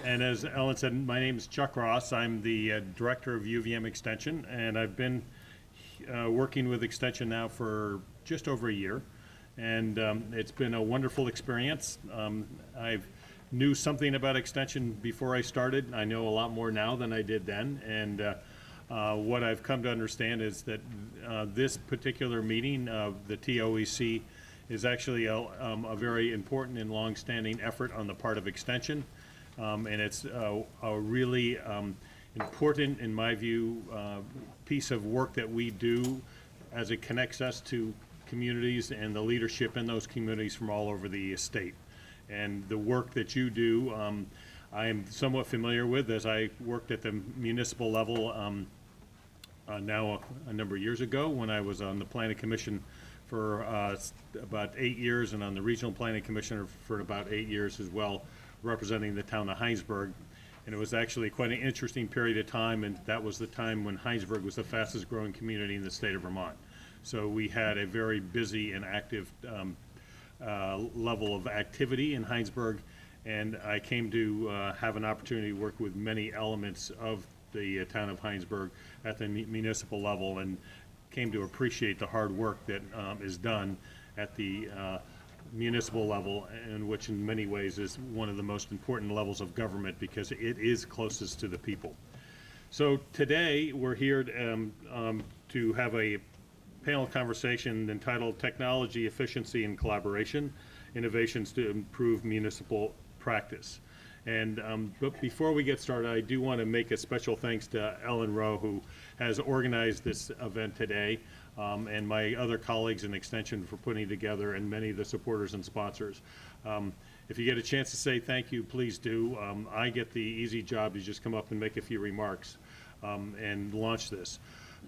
And as Ellen said, my name is Chuck Ross. I'm the director of UVM Extension, and I've been working with Extension now for just over a year. And it's been a wonderful experience. I knew something about Extension before I started. I know a lot more now than I did then. And what I've come to understand is that this particular meeting of the TOEC is actually a very important and long-standing effort on the part of Extension. And it's a really important, in my view, piece of work that we do as it connects us to communities and the leadership in those communities from all over the state. And the work that you do, I am somewhat familiar with, as I worked at the municipal level now a number of years ago when I was on the Planning Commission for about 8 years, and on the Regional Planning Commission for about 8 years as well, representing the town of Heinsberg. And it was actually quite an interesting period of time, and that was the time when Heinsberg was the fastest growing community in the state of Vermont. So we had a very busy and active level of activity in Heinsberg, and I came to have an opportunity to work with many elements of the town of Heinsberg at the municipal level, and came to appreciate the hard work that is done at the municipal level, and which in many ways is one of the most important levels of government because it is closest to the people. So today we're here to have a panel conversation entitled Technology, Efficiency, and Collaboration, Innovations to Improve Municipal Practice. And but before we get started, I do want to make a special thanks to Ellen Rowe, who has organized this event today, and my other colleagues in Extension for putting it together, and many of the supporters and sponsors. If you get a chance to say thank you, please do. I get the easy job to just come up and make a few remarks and launch this.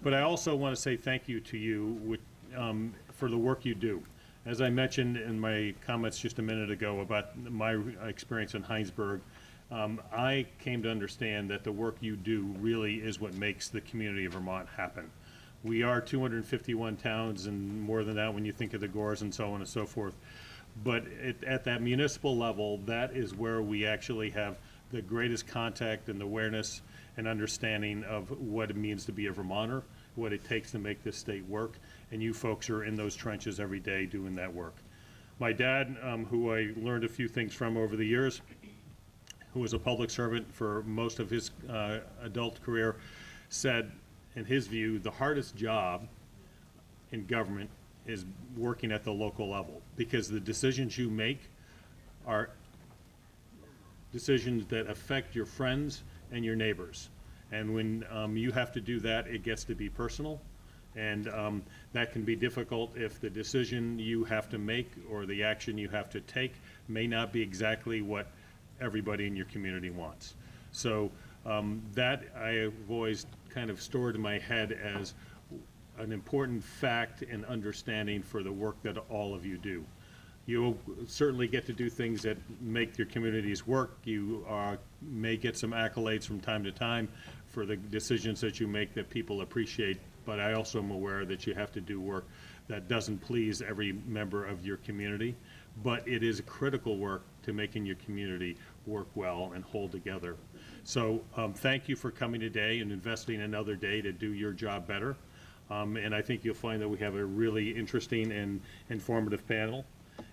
But I also want to say thank you to you for the work you do. As I mentioned in my comments just a minute ago about my experience in Heinsberg, I came to understand that the work you do really is what makes the community of Vermont happen. We are 251 towns, and more than that when you think of the GORs and so on and so forth. But at that municipal level, that is where we actually have the greatest contact and awareness and understanding of what it means to be a Vermonter, what it takes to make this state work, and you folks are in those trenches every day doing that work. My dad, who I learned a few things from over the years, who was a public servant for most of his adult career, said, in his view, the hardest job in government is working at the local level, because the decisions you make are decisions that affect your friends and your neighbors. And when you have to do that, it gets to be personal. And that can be difficult if the decision you have to make or the action you have to take may not be exactly what everybody in your community wants. So that I have always kind of stored in my head as an important fact and understanding for the work that all of you do. You'll certainly get to do things that make your communities work. You may get some accolades from time to time for the decisions that you make that people appreciate, but I also am aware that you have to do work that doesn't please every member of your community, but it is critical work to making your community work well and hold together. So thank you for coming today and investing another day to do your job better. And I think you'll find that we have a really interesting and informative panel.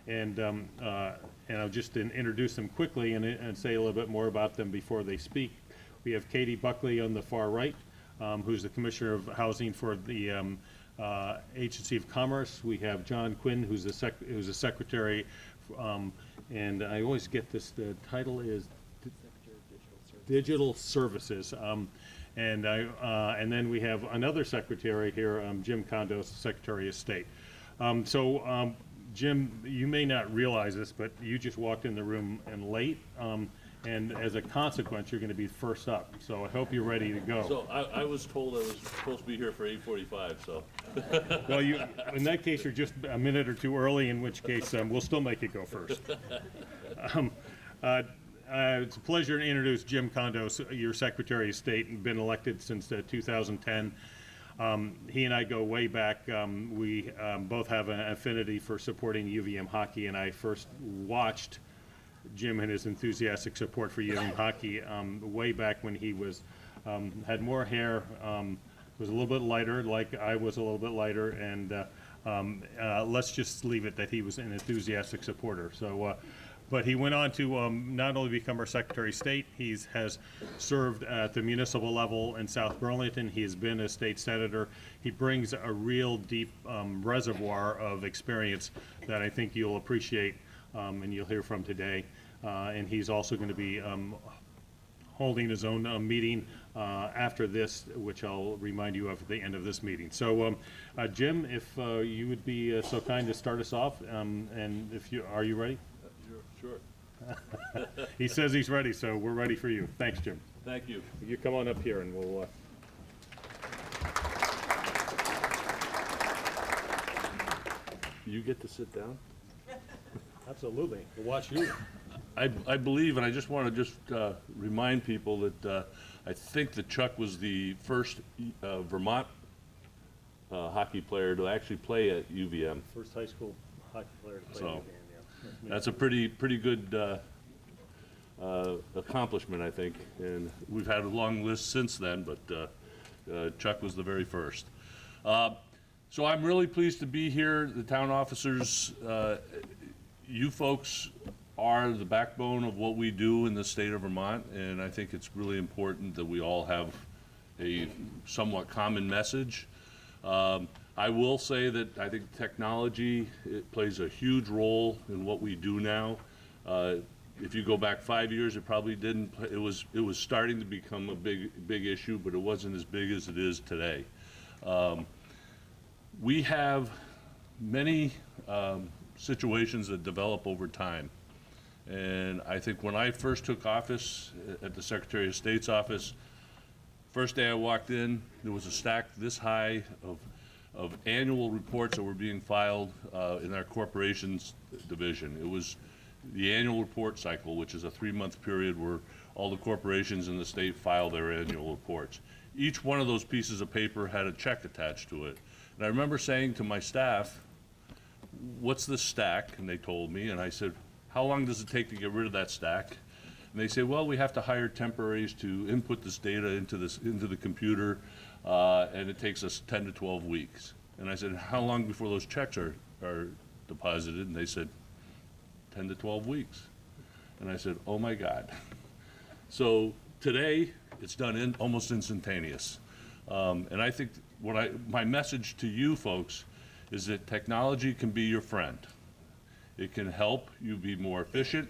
And I'll just introduce them quickly and say a little bit more about them before they speak. We have Katie Buckley on the far right, who's the Commissioner of Housing for the Agency of Commerce. We have John Quinn, who's a Secretary, and I always get this, the title is Digital Services. And then we have another secretary here, Jim Condos, Secretary of State. Jim, you may not realize this, but you just walked in the room and late, and as a consequence, you're going to be first up. So I hope you're ready to go. So I was told I was supposed to be here for 8:45. So. Well, in that case, you're just a minute or two early. In which case, we'll still make you go first. It's a pleasure to introduce Jim Condos, your Secretary of State, and been elected since 2010. He and I go way back. We both have an affinity for supporting UVM hockey, and I first watched Jim and his enthusiastic support for young hockey way back when he was had more hair, was a little bit lighter, like I was a little bit lighter, and let's just leave it that he was an enthusiastic supporter. So, but he went on to not only become our Secretary of State, he has served at the municipal level in South Burlington. He has been a state senator. He brings a real deep reservoir of experience that I think you'll appreciate and you'll hear from today. And he's also going to be holding his own meeting after this, which I'll remind you of at the end of this meeting. So, Jim, if you would be so kind to start us off, and if you are you ready? Sure. He says he's ready, so we're ready for you. Thanks, Jim. Thank you. You come on up here, and we'll. You get to sit down? Absolutely. We'll watch you. I believe, and I just want to remind people that I think that Chuck was the first Vermont hockey player to actually play at UVM. First high school hockey player to play So, the game, yeah. That's a pretty good accomplishment, I think. And we've had a long list since then, but Chuck was the very first. So I'm really pleased to be here. The town officers, you folks are the backbone of what we do in the state of Vermont, and I think it's really important that we all have a somewhat common message. I will say that I think technology, it plays a huge role in what we do now. If you go back 5 years, it probably didn't. It was starting to become a big issue, but it wasn't as big as it is today. We have many situations that develop over time. And I think when I first took office at the Secretary of State's office, first day I walked in, there was a stack this high of annual reports that were being filed in our corporations division. It was the annual report cycle, which is a 3-month period where all the corporations in the state file their annual reports. Each one of those pieces of paper had a check attached to it. And I remember saying to my staff, "What's this stack?" And they told me, and I said, "How long does it take to get rid of that stack?" And they say, "Well, we have to hire temporaries to input this data into the computer, and it takes us 10 to 12 weeks." And I said, "How long before those checks are deposited?" And they said, 10 to 12 weeks. And I said, "Oh my God." So today, it's done almost instantaneous. And I think my message to you folks is that technology can be your friend. It can help you be more efficient,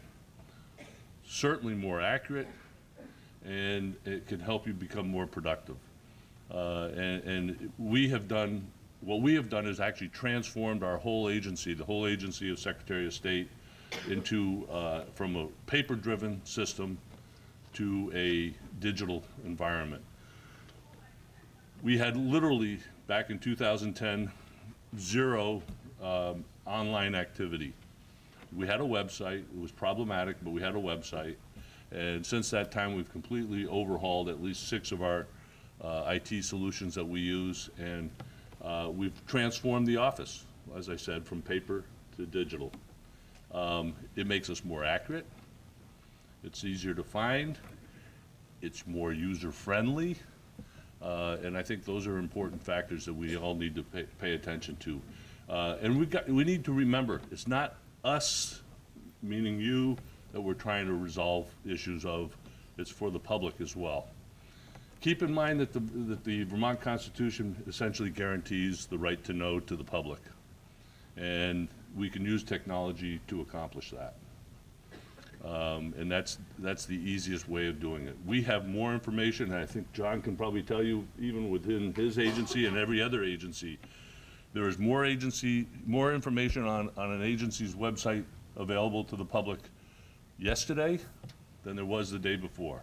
certainly more accurate, and it can help you become more productive. And what we have done is actually transformed our whole agency, the whole agency of Secretary of State, into from a paper-driven system to a digital environment. We had literally, back in 2010, zero online activity. We had a website. It was problematic, but we had a website. And since that time, we've completely overhauled at least 6 of our IT solutions that we use, and we've transformed the office, as I said, from paper to digital. It makes us more accurate. It's easier to find. It's more user-friendly. And I think those are important factors that we all need to pay attention to. And we need to remember, it's not us, meaning you, that we're trying to resolve issues of. It's for the public as well. Keep in mind that the Vermont Constitution essentially guarantees the right to know to the public. And we can use technology to accomplish that. And that's the easiest way of doing it. We have more information, and I think John can probably tell you, even within his agency and every other agency, there is more information on an agency's website available to the public yesterday than there was the day before.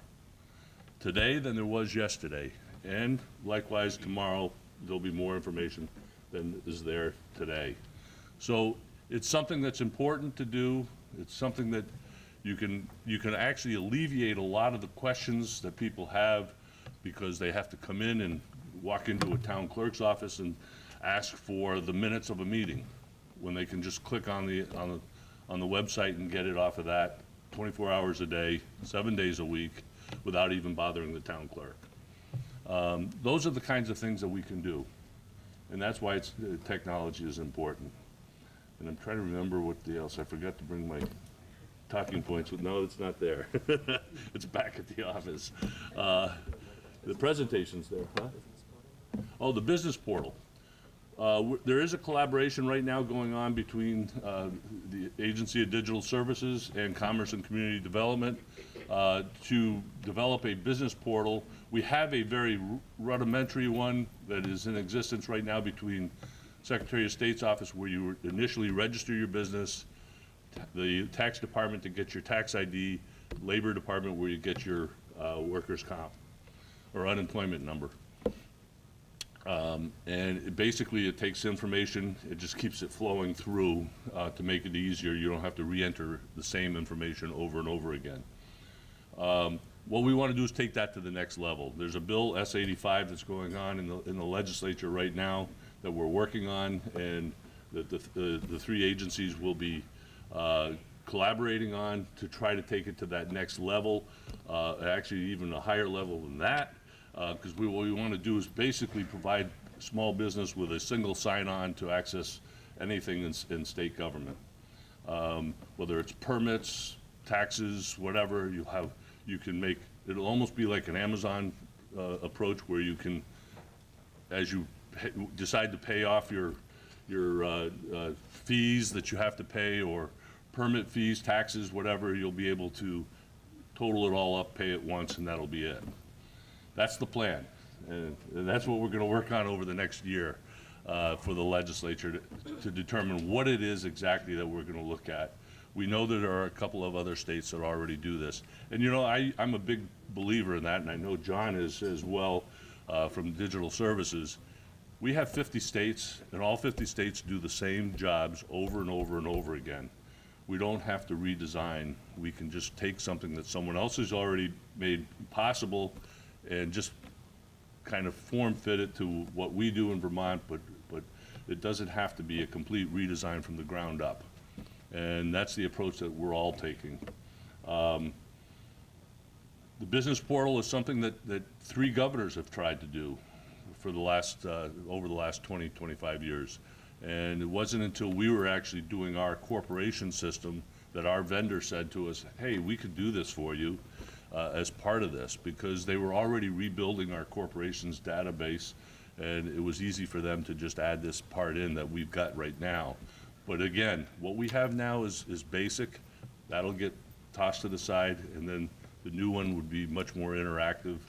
Today than there was yesterday. And likewise, tomorrow, there'll be more information than is there today. So it's something that's important to do. It's something that you can actually alleviate a lot of the questions that people have because they have to come in and walk into a town clerk's office and ask for the minutes of a meeting when they can just click on the website and get it off of that 24 hours a day, 7 days a week, without even bothering the town clerk. Those are the kinds of things that we can do, and that's why technology is important. And I'm trying to remember what else. I forgot to bring my talking points, but no, it's not there. It's back at the office. The presentation's there, huh? Oh, the business portal. There is a collaboration right now going on between the Agency of Digital Services and Commerce and Community Development to develop a business portal. We have a very rudimentary one that is in existence right now between Secretary of State's office, where you initially register your business, the tax department to get your tax ID, Labor Department where you get your workers' comp or unemployment number. And basically it takes information, it just keeps it flowing through to make it easier. You don't have to re-enter the same information over and over again. What we want to do is take that to the next level. There's a bill, S-85, that's going on in the legislature right now that we're working on, and the three agencies will be collaborating on to try to take it to that next level, actually even a higher level than that, because what we want to do is basically provide small business with a single sign-on to access anything in state government. Whether it's permits, taxes, whatever, you can make, it'll almost be like an Amazon approach where you can, as you decide to pay off your fees that you have to pay, or permit fees, taxes, whatever, you'll be able to total it all up, pay it once, and that'll be it. That's the plan, and that's what we're going to work on over the next year for the legislature to determine what it is exactly that we're going to look at. We know that there are a couple of other states that already do this, and you know, I'm a big believer in that, and I know John is as well from Digital Services. We have 50 states, and all 50 states do the same jobs over and over and over again. We don't have to redesign. We can just take something that someone else has already made possible and just kind of form fit it to what we do in Vermont, but it doesn't have to be a complete redesign from the ground up. And that's the approach that we're all taking. The business portal is something that 3 governors have tried to do for the last, over the last 20, 25 years. And it wasn't until we were actually doing our corporation system that our vendor said to us, hey, we could do this for you as part of this, because they were already rebuilding our corporation's database, and it was easy for them to just add this part in that we've got right now. But again, what we have now is basic. That'll get tossed to the side, and then the new one would be much more interactive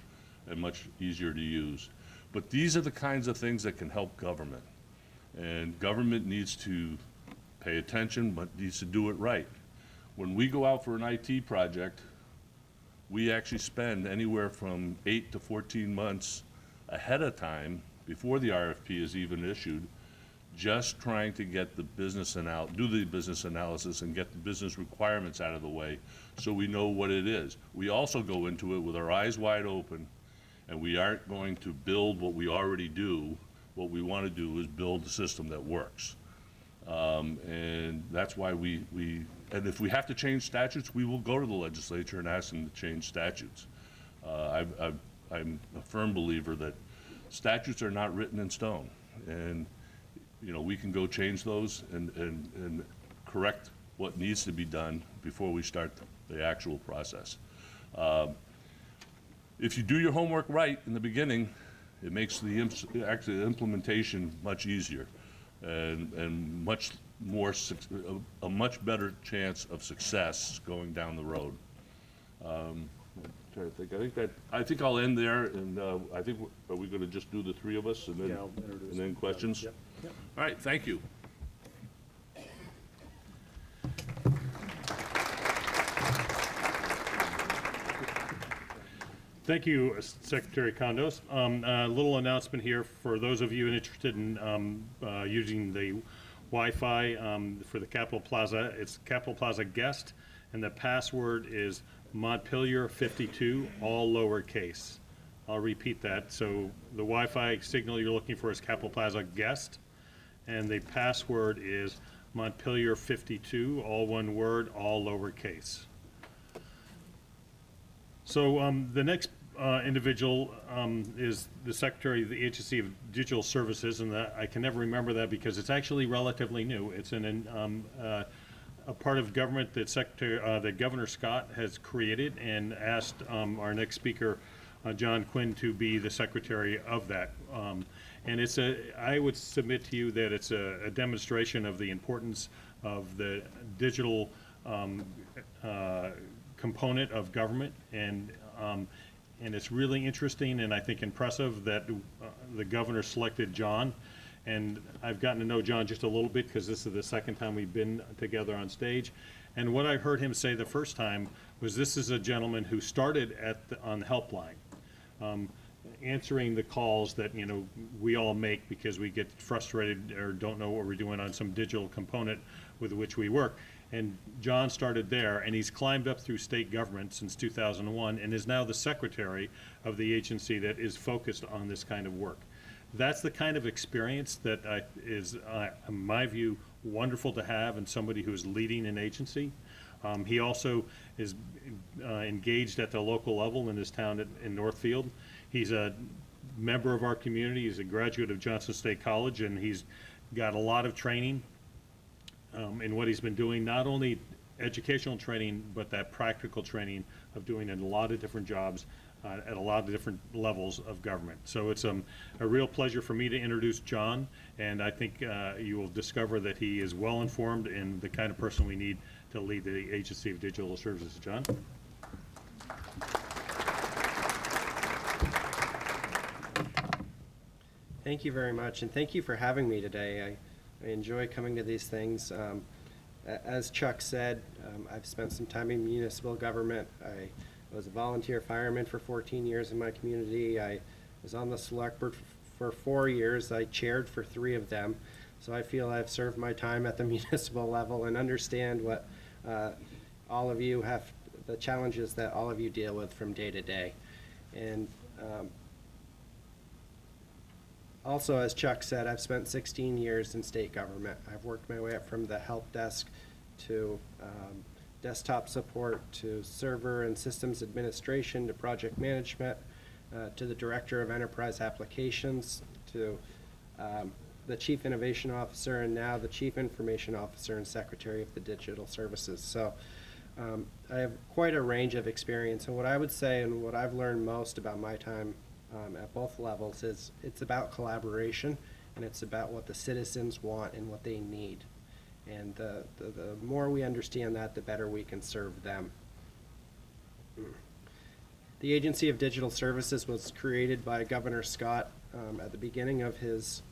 and much easier to use. But these are the kinds of things that can help government. And government needs to pay attention, but needs to do it right. When we go out for an IT project, we actually spend anywhere from 8 to 14 months ahead of time, before the RFP is even issued, just trying to get the business do the business analysis and get the business requirements out of the way so we know what it is. We also go into it with our eyes wide open, and we aren't going to build what we already do. What we want to do is build a system that works. And that's why and if we have to change statutes, we will go to the legislature and ask them to change statutes. I'm a firm believer that statutes are not written in stone. And you know, we can go change those and correct what needs to be done before we start the actual process. If you do your homework right in the beginning, it makes the actually implementation much easier and much more a much better chance of success going down the road. I'm trying to think. I think I'll end there, and I think are we going to just do the 3 of us and then and then questions? Yep. Yep. All right. Thank you. Thank you, Secretary Condos. A little announcement here for those of you interested in using the Wi-Fi for the Capitol Plaza. It's Capitol Plaza Guest, and the password is Montpelier 52, all lowercase. I'll repeat that. So the Wi-Fi signal you're looking for is Capitol Plaza Guest, and the password is Montpelier 52, all one word, all lowercase. So the next individual is the Secretary of the Agency of Digital Services, and I can never remember that because it's actually relatively new. It's a part of government that that Governor Scott has created and asked our next speaker, John Quinn, to be the secretary of that. And I would submit to you that it's a demonstration of the importance of the digital component of government, and it's really interesting and I think impressive that the governor selected John. And I've gotten to know John just a little bit because this is the second time we've been together on stage. And what I heard him say the first time was this is a gentleman who started on the helpline, answering the calls that we all make because we get frustrated or don't know what we're doing on some digital component with which we work. And John started there, and he's climbed up through state government since 2001 and is now the secretary of the agency that is focused on this kind of work. That's the kind of experience that is, in my view, wonderful to have in somebody who's leading an agency. He also is engaged at the local level in his town in Northfield. He's a member of our community. He's a graduate of Johnson State College, and he's got a lot of training in what he's been doing, not only educational training, but that practical training of doing a lot of different jobs at a lot of different levels of government. So it's a real pleasure for me to introduce John, and I think you will discover that he is well informed and the kind of person we need to lead the Agency of Digital Services. John? Thank you very much, and thank you for having me today. I enjoy coming to these things. As Chuck said, I've spent some time in municipal government. I was a volunteer fireman for 14 years in my community. I was on the select board for 4 years. I chaired for 3 of them. So I feel I've served my time at the municipal level and understand what all of you have, the challenges that all of you deal with from day to day. And also, as Chuck said, I've spent 16 years in state government. I've worked my way up from the help desk to desktop support to server and systems administration to project management to the director of enterprise applications to the chief innovation officer and now the chief information officer and secretary of the digital services. So I have quite a range of experience, and what I would say and what I've learned most about my time at both levels is it's about collaboration and it's about what the citizens want and what they need. And the more we understand that, the better we can serve them. The Agency of Digital Services was created by Governor Scott at the beginning of his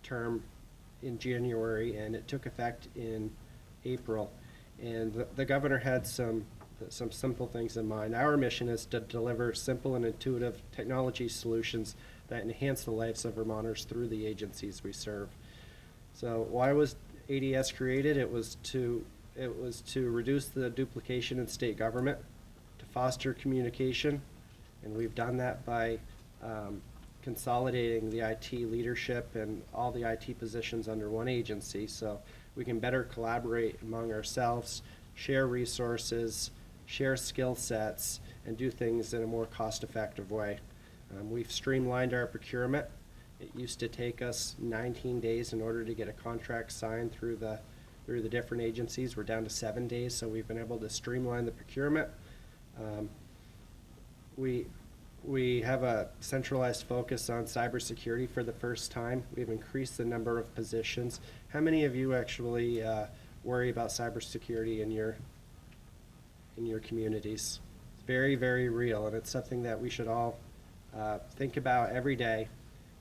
term in January, and it took effect in April. And the governor had some simple things in mind. Our mission is to deliver simple and intuitive technology solutions that enhance the lives of Vermonters through the agencies we serve. So why was ADS created? It was to reduce the duplication in state government, to foster communication, and we've done that by consolidating the IT leadership and all the IT positions under one agency so we can better collaborate among ourselves, share resources, share skill sets, and do things in a more cost-effective way. We've streamlined our procurement. It used to take us 19 days in order to get a contract signed through the different agencies. We're down to 7 days, so we've been able to streamline the procurement. We have a centralized focus on cybersecurity for the first time. We've increased the number of positions. How many of you actually worry about cybersecurity in your communities? It's very, very real, and it's something that we should all think about every day.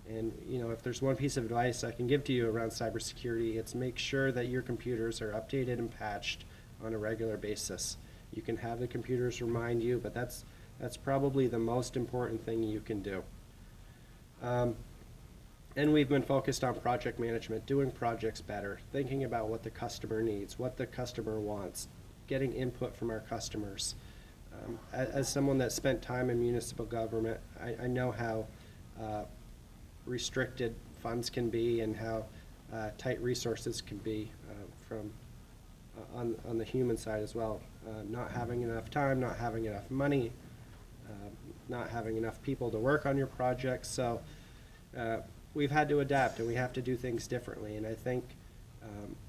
And if there's one piece of advice I can give to you around cybersecurity, it's make sure that your computers are updated and patched on a regular basis. You can have the computers remind you, but that's probably the most important thing you can do. And we've been focused on project management, doing projects better, thinking about what the customer needs, what the customer wants, getting input from our customers. As someone that spent time in municipal government, I know how restricted funds can be and how tight resources can be on the human side as well. not having enough time, not having enough money, not having enough people to work on your projects. So we've had to adapt, and we have to do things differently. And I think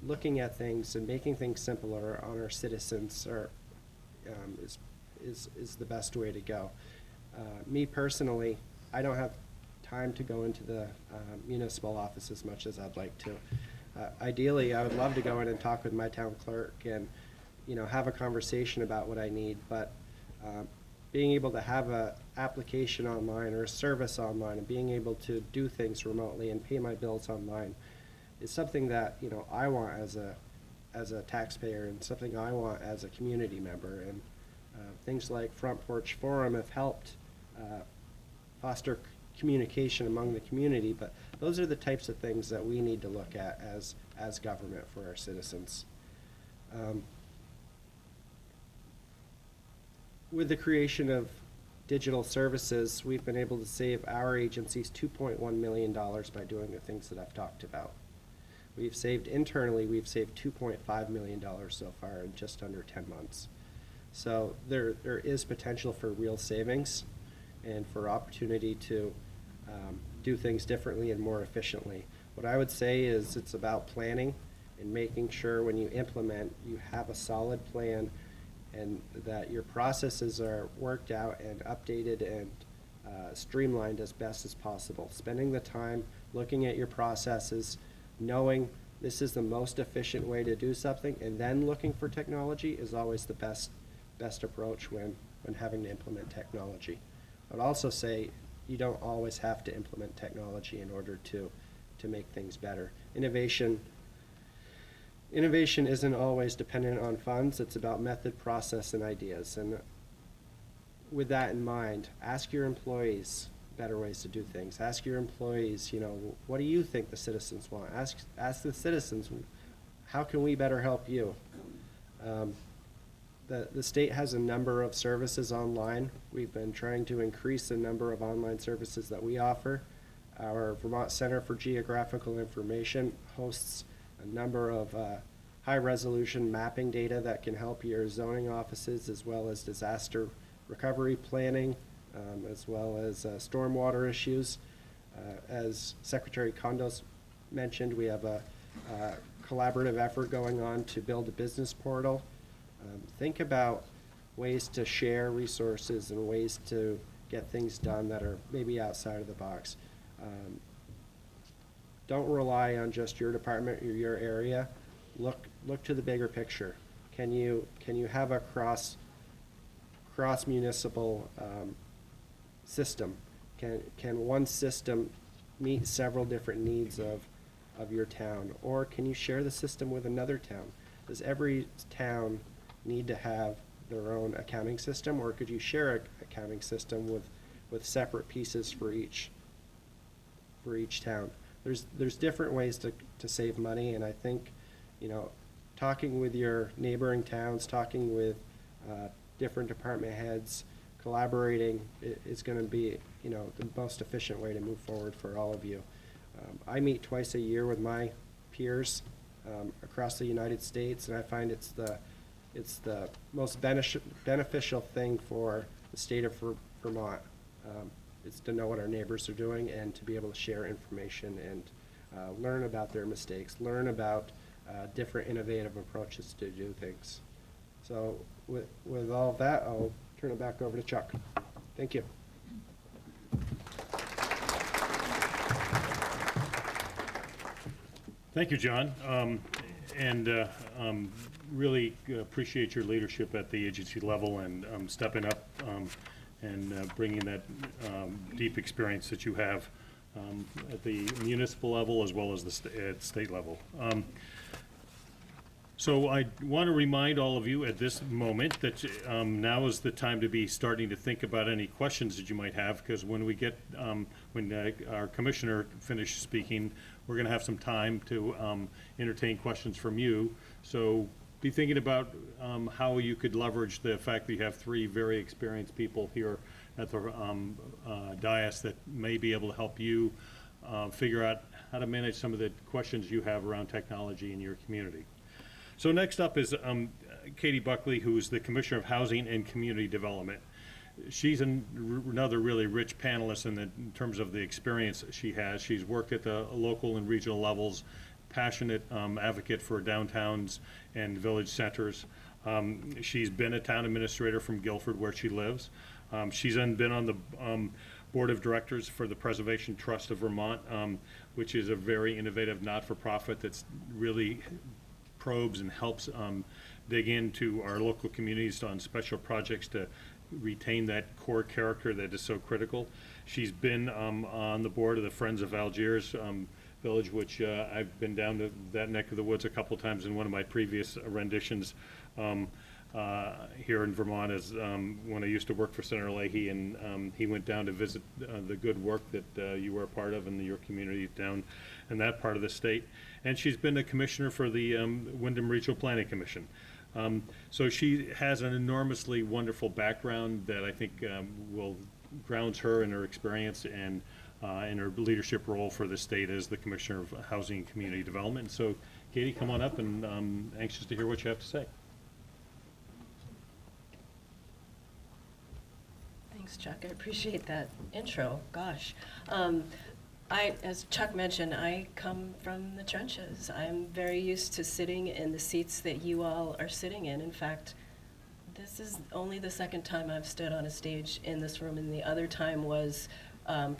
looking at things and making things simpler on our citizens is the best way to go. Me personally, I don't have time to go into the municipal office as much as I'd like to. Ideally, I would love to go in and talk with my town clerk and, have a conversation about what I need, but being able to have a application online or a service online and being able to do things remotely and pay my bills online is something that, I want as a taxpayer and something I want as a community member. And things like Front Porch Forum have helped foster communication among the community, but those are the types of things that we need to look at as government for our citizens. With the creation of digital services, we've been able to save our agencies $2.1 million by doing the things that I've talked about. We've saved internally, we've saved $2.5 million so far in just under 10 months. So there is potential for real savings and for opportunity to do things differently and more efficiently. What I would say is it's about planning and making sure when you implement, you have a solid plan and that your processes are worked out and updated and streamlined as best as possible. Spending the time looking at your processes, knowing this is the most efficient way to do something, and then looking for technology is always the best approach when having to implement technology. I would also say you don't always have to implement technology in order to make things better. Innovation isn't always dependent on funds. It's about method, process, and ideas. And with that in mind, ask your employees better ways to do things. Ask your employees, what do you think the citizens want? Ask the citizens, how can we better help you? The state has a number of services online. We've been trying to increase the number of online services that we offer. Our Vermont Center for Geographical Information hosts a number of high-resolution mapping data that can help your zoning offices as well as disaster recovery planning, as well as stormwater issues. As Secretary Kondos mentioned, we have a collaborative effort going on to build a business portal. Think about ways to share resources and ways to get things done that are maybe outside of the box. Don't rely on just your department or your area. Look to the bigger picture. Can you have a cross municipal system? Can one system meet several different needs of your town, or can you share the system with another town? Does every town need to have their own accounting system, or could you share an accounting system with separate pieces for each town? There's different ways to save money, and I think talking with your neighboring towns, talking with different department heads, collaborating is going to be the most efficient way to move forward for all of you. I meet twice a year with my peers across the United States, and I find it's the most beneficial thing for the state of Vermont. It's to know what our neighbors are doing and to be able to share information and learn about their mistakes, learn about different innovative approaches to do things. So with all of that, I'll turn it back over to Chuck. Thank you. Thank you, John. Really appreciate your leadership at the agency level and stepping up and bringing that deep experience that you have at the municipal level as well as at state level. So I want to remind all of you at this moment that now is the time to be starting to think about any questions that you might have, because when we get when our commissioner finishes speaking, we're going to have some time to entertain questions from you. So be thinking about how you could leverage the fact that you have three very experienced people here at the dais that may be able to help you figure out how to manage some of the questions you have around technology in your community. So next up is Katie Buckley, who's the Commissioner of Housing and Community Development. She's another really rich panelist in terms of the experience she has. She's worked at the local and regional levels, passionate advocate for downtowns and village centers. She's been a town administrator from Guilford, where she lives. She's then been on the board of directors for the Preservation Trust of Vermont, which is a very innovative not-for-profit that's really probes and helps dig into our local communities on special projects to retain that core character that is so critical. She's been on the board of the Friends of Algiers Village, which I've been down to that neck of the woods a couple times in one of my previous renditions here in Vermont, as when I used to work for Senator Leahy, and he went down to visit the good work that you were a part of in your community down in that part of the state. And she's been a commissioner for the Wyndham Regional Planning Commission. So she has an enormously wonderful background that I think will grounds her in her experience and in her leadership role for the state as the Commissioner of Housing and Community Development. So Katie, come on up, and I'm anxious to hear what you have to say. Thanks, Chuck. I appreciate that intro. Gosh. As Chuck mentioned, I come from the trenches. I'm very used to sitting in the seats that you all are sitting in. In fact, this is only the second time I've stood on a stage in this room, and the other time was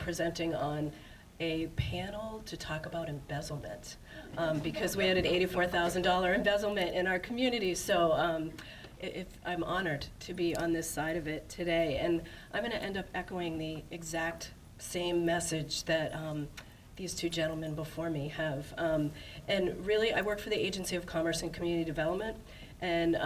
presenting on a panel to talk about embezzlement, because we had an $84,000 embezzlement in our community. So I'm honored to be on this side of it today, and I'm going to end up echoing the exact same message that these two gentlemen before me have. And really, I work for the Agency of Commerce and Community Development, and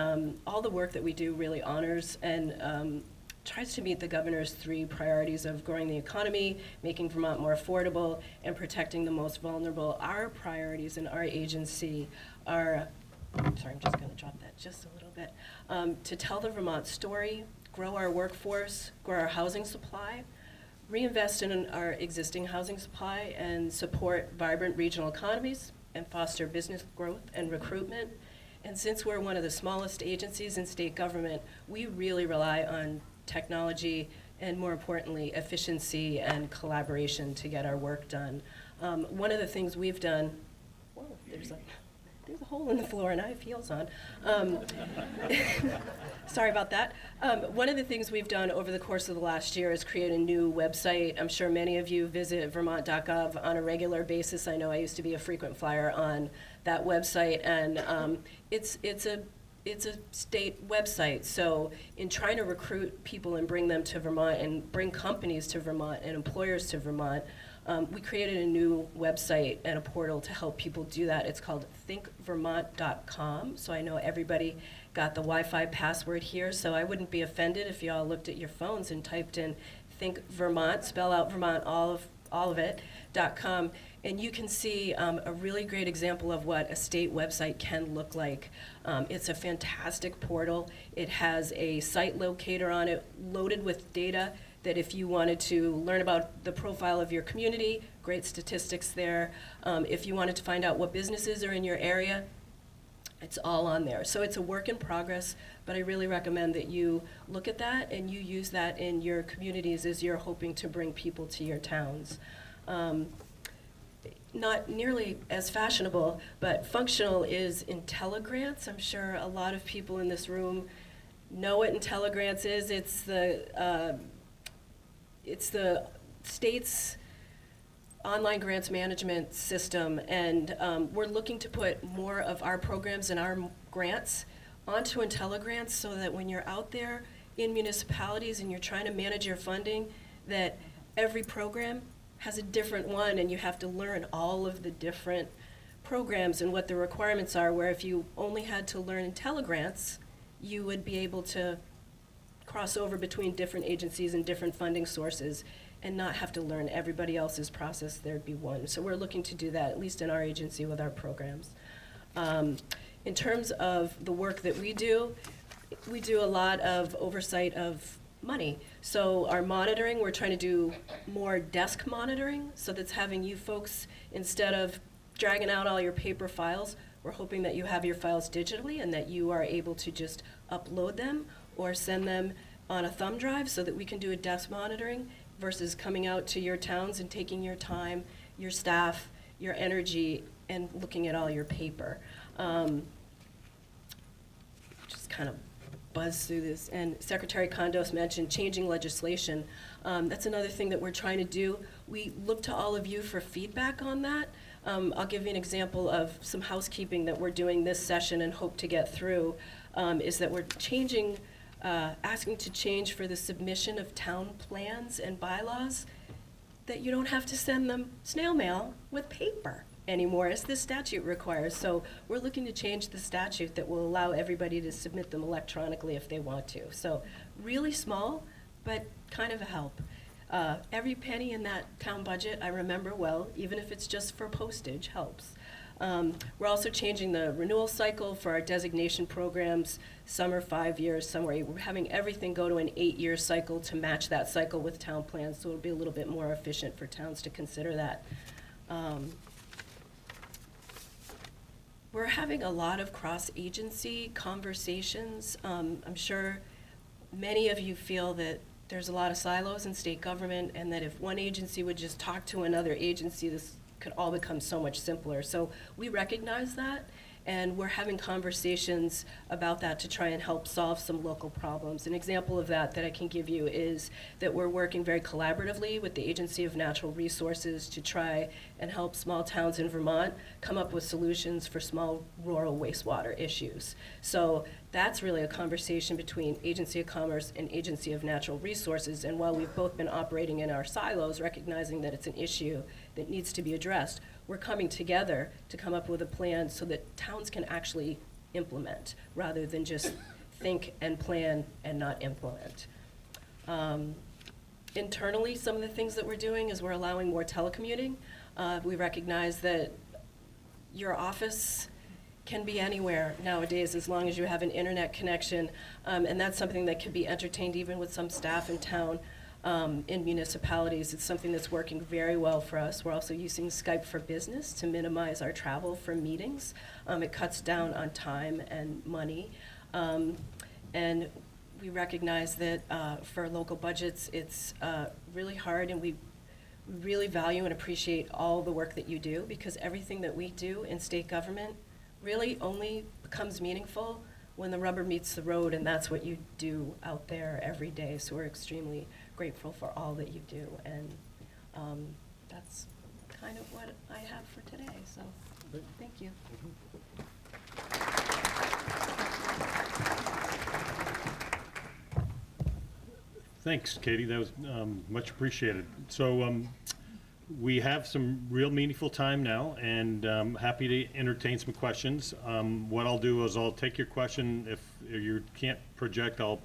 all the work that we do really honors and tries to meet the governor's 3 priorities of growing the economy, making Vermont more affordable, and protecting the most vulnerable. Our priorities in our agency are, sorry, I'm just going to drop that just a little bit, to tell the Vermont story, grow our workforce, grow our housing supply, reinvest in our existing housing supply, and support vibrant regional economies, and foster business growth and recruitment. And since we're one of the smallest agencies in state government, we really rely on technology and, more importantly, efficiency and collaboration to get our work done. One of the things we've done, whoa, there's a hole in the floor and I have heels on. Sorry about that. One of the things we've done over the course of the last year is create a new website. I'm sure many of you visit vermont.gov on a regular basis. I know I used to be a frequent flyer on that website, and it's a state website. So in trying to recruit people and bring them to Vermont and bring companies to Vermont and employers to Vermont, we created a new website and a portal to help people do that. It's called thinkvermont.com. So I know everybody got the Wi-Fi password here, so I wouldn't be offended if you all looked at your phones and typed in Think Vermont, spell out Vermont, all of it, .com, and you can see a really great example of what a state website can look like. It's a fantastic portal. It has a site locator on it loaded with data that if you wanted to learn about the profile of your community, great statistics there. If you wanted to find out what businesses are in your area, it's all on there. So it's a work in progress, but I really recommend that you look at that and you use that in your communities as you're hoping to bring people to your towns. Not nearly as fashionable, but functional is IntelliGrants. I'm sure a lot of people in this room know what IntelliGrants is. It's the state's online grants management system, and we're looking to put more of our programs and our grants onto IntelliGrants so that when you're out there in municipalities and you're trying to manage your funding, that every program has a different one and you have to learn all of the different programs and what the requirements are, where if you only had to learn IntelliGrants, you would be able to cross over between different agencies and different funding sources and not have to learn everybody else's process. There'd be one. So we're looking to do that, at least in our agency with our programs. In terms of the work that we do a lot of oversight of money. So our monitoring, we're trying to do more desk monitoring. So that's having you folks, instead of dragging out all your paper files, We're hoping that you have your files digitally and that you are able to just upload them or send them on a thumb drive so that we can do a desk monitoring versus coming out to your towns and taking your time, your staff, your energy, and looking at all your paper. Just kind of buzz through this. And Secretary Kondos mentioned changing legislation. That's another thing that we're trying to do. We look to all of you for feedback on that. I'll give you an example of some housekeeping that we're doing this session and hope to get through, is that we're changing, asking to change for the submission of town plans and bylaws, that you don't have to send them snail mail with paper anymore, as the statute requires. So we're looking to change the statute that will allow everybody to submit them electronically if they want to. So really small, but kind of a help. Every penny in that town budget, I remember well, even if it's just for postage, helps. We're also changing the renewal cycle for our designation programs. Some are 5 years, some are, we're having everything go to an 8-year cycle to match that cycle with town plans, so it'll be a little bit more efficient for towns to consider that. We're having a lot of cross-agency conversations. I'm sure many of you feel that there's a lot of silos in state government, and that if one agency would just talk to another agency, this could all become so much simpler. So we recognize that, and we're having conversations about that to try and help solve some local problems. An example of that I can give you is that we're working very collaboratively with the Agency of Natural Resources to try and help small towns in Vermont come up with solutions for small rural wastewater issues. So that's really a conversation between Agency of Commerce and Agency of Natural Resources. And while we've both been operating in our silos, recognizing that it's an issue that needs to be addressed, we're coming together to come up with a plan so that towns can actually implement, rather than just think and plan and not implement. Internally, some of the things that we're doing is we're allowing more telecommuting. We recognize that your office can be anywhere nowadays as long as you have an internet connection, and that's something that can be entertained even with some staff in town. In municipalities, it's something that's working very well for us. We're also using Skype for Business to minimize our travel for meetings. It cuts down on time and money. And we recognize that for local budgets, it's really hard, and we really value and appreciate all the work that you do, because everything that we do in state government really only becomes meaningful when the rubber meets the road, and that's what you do out there every day. So we're extremely grateful for all that you do, and that's kind of what I have for today, so thank you. Thanks, Katie, that was much appreciated. So we have some real meaningful time now, and happy to entertain some questions. What I'll do is I'll take your question. If you can't project, I'll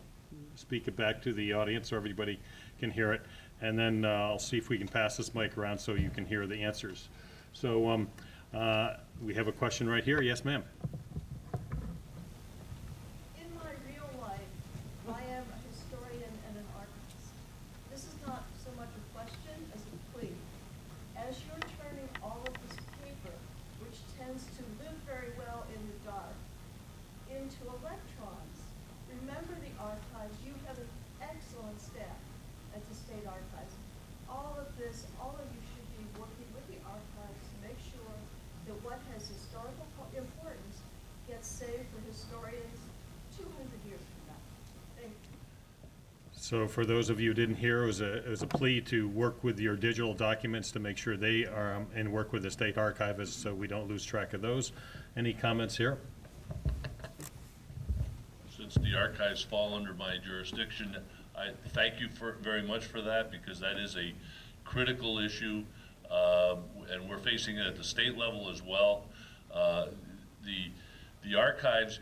speak it back to the audience so everybody can hear it, and then I'll see if we can pass this mic around so you can hear the answers. So we have a question right here. Yes, ma'am. In my real life, I am a historian and an archivist. This is not so much a question as a plea. As you're turning all of this paper, which tends to live very well in the dark, into electrons, remember the archives. You have an excellent staff at the State Archives. All of this, all of you should be working with the archives to make sure that what has historical importance gets saved for historians 200 years from now. Thank you. So for those of you who didn't hear, it was a plea to work with your digital documents to make sure they are, and work with the state archivists so we don't lose track of those. Any comments here? Since the archives fall under my jurisdiction, I thank you very much for that, because that is a critical issue, and we're facing it at the state level as well. The archives,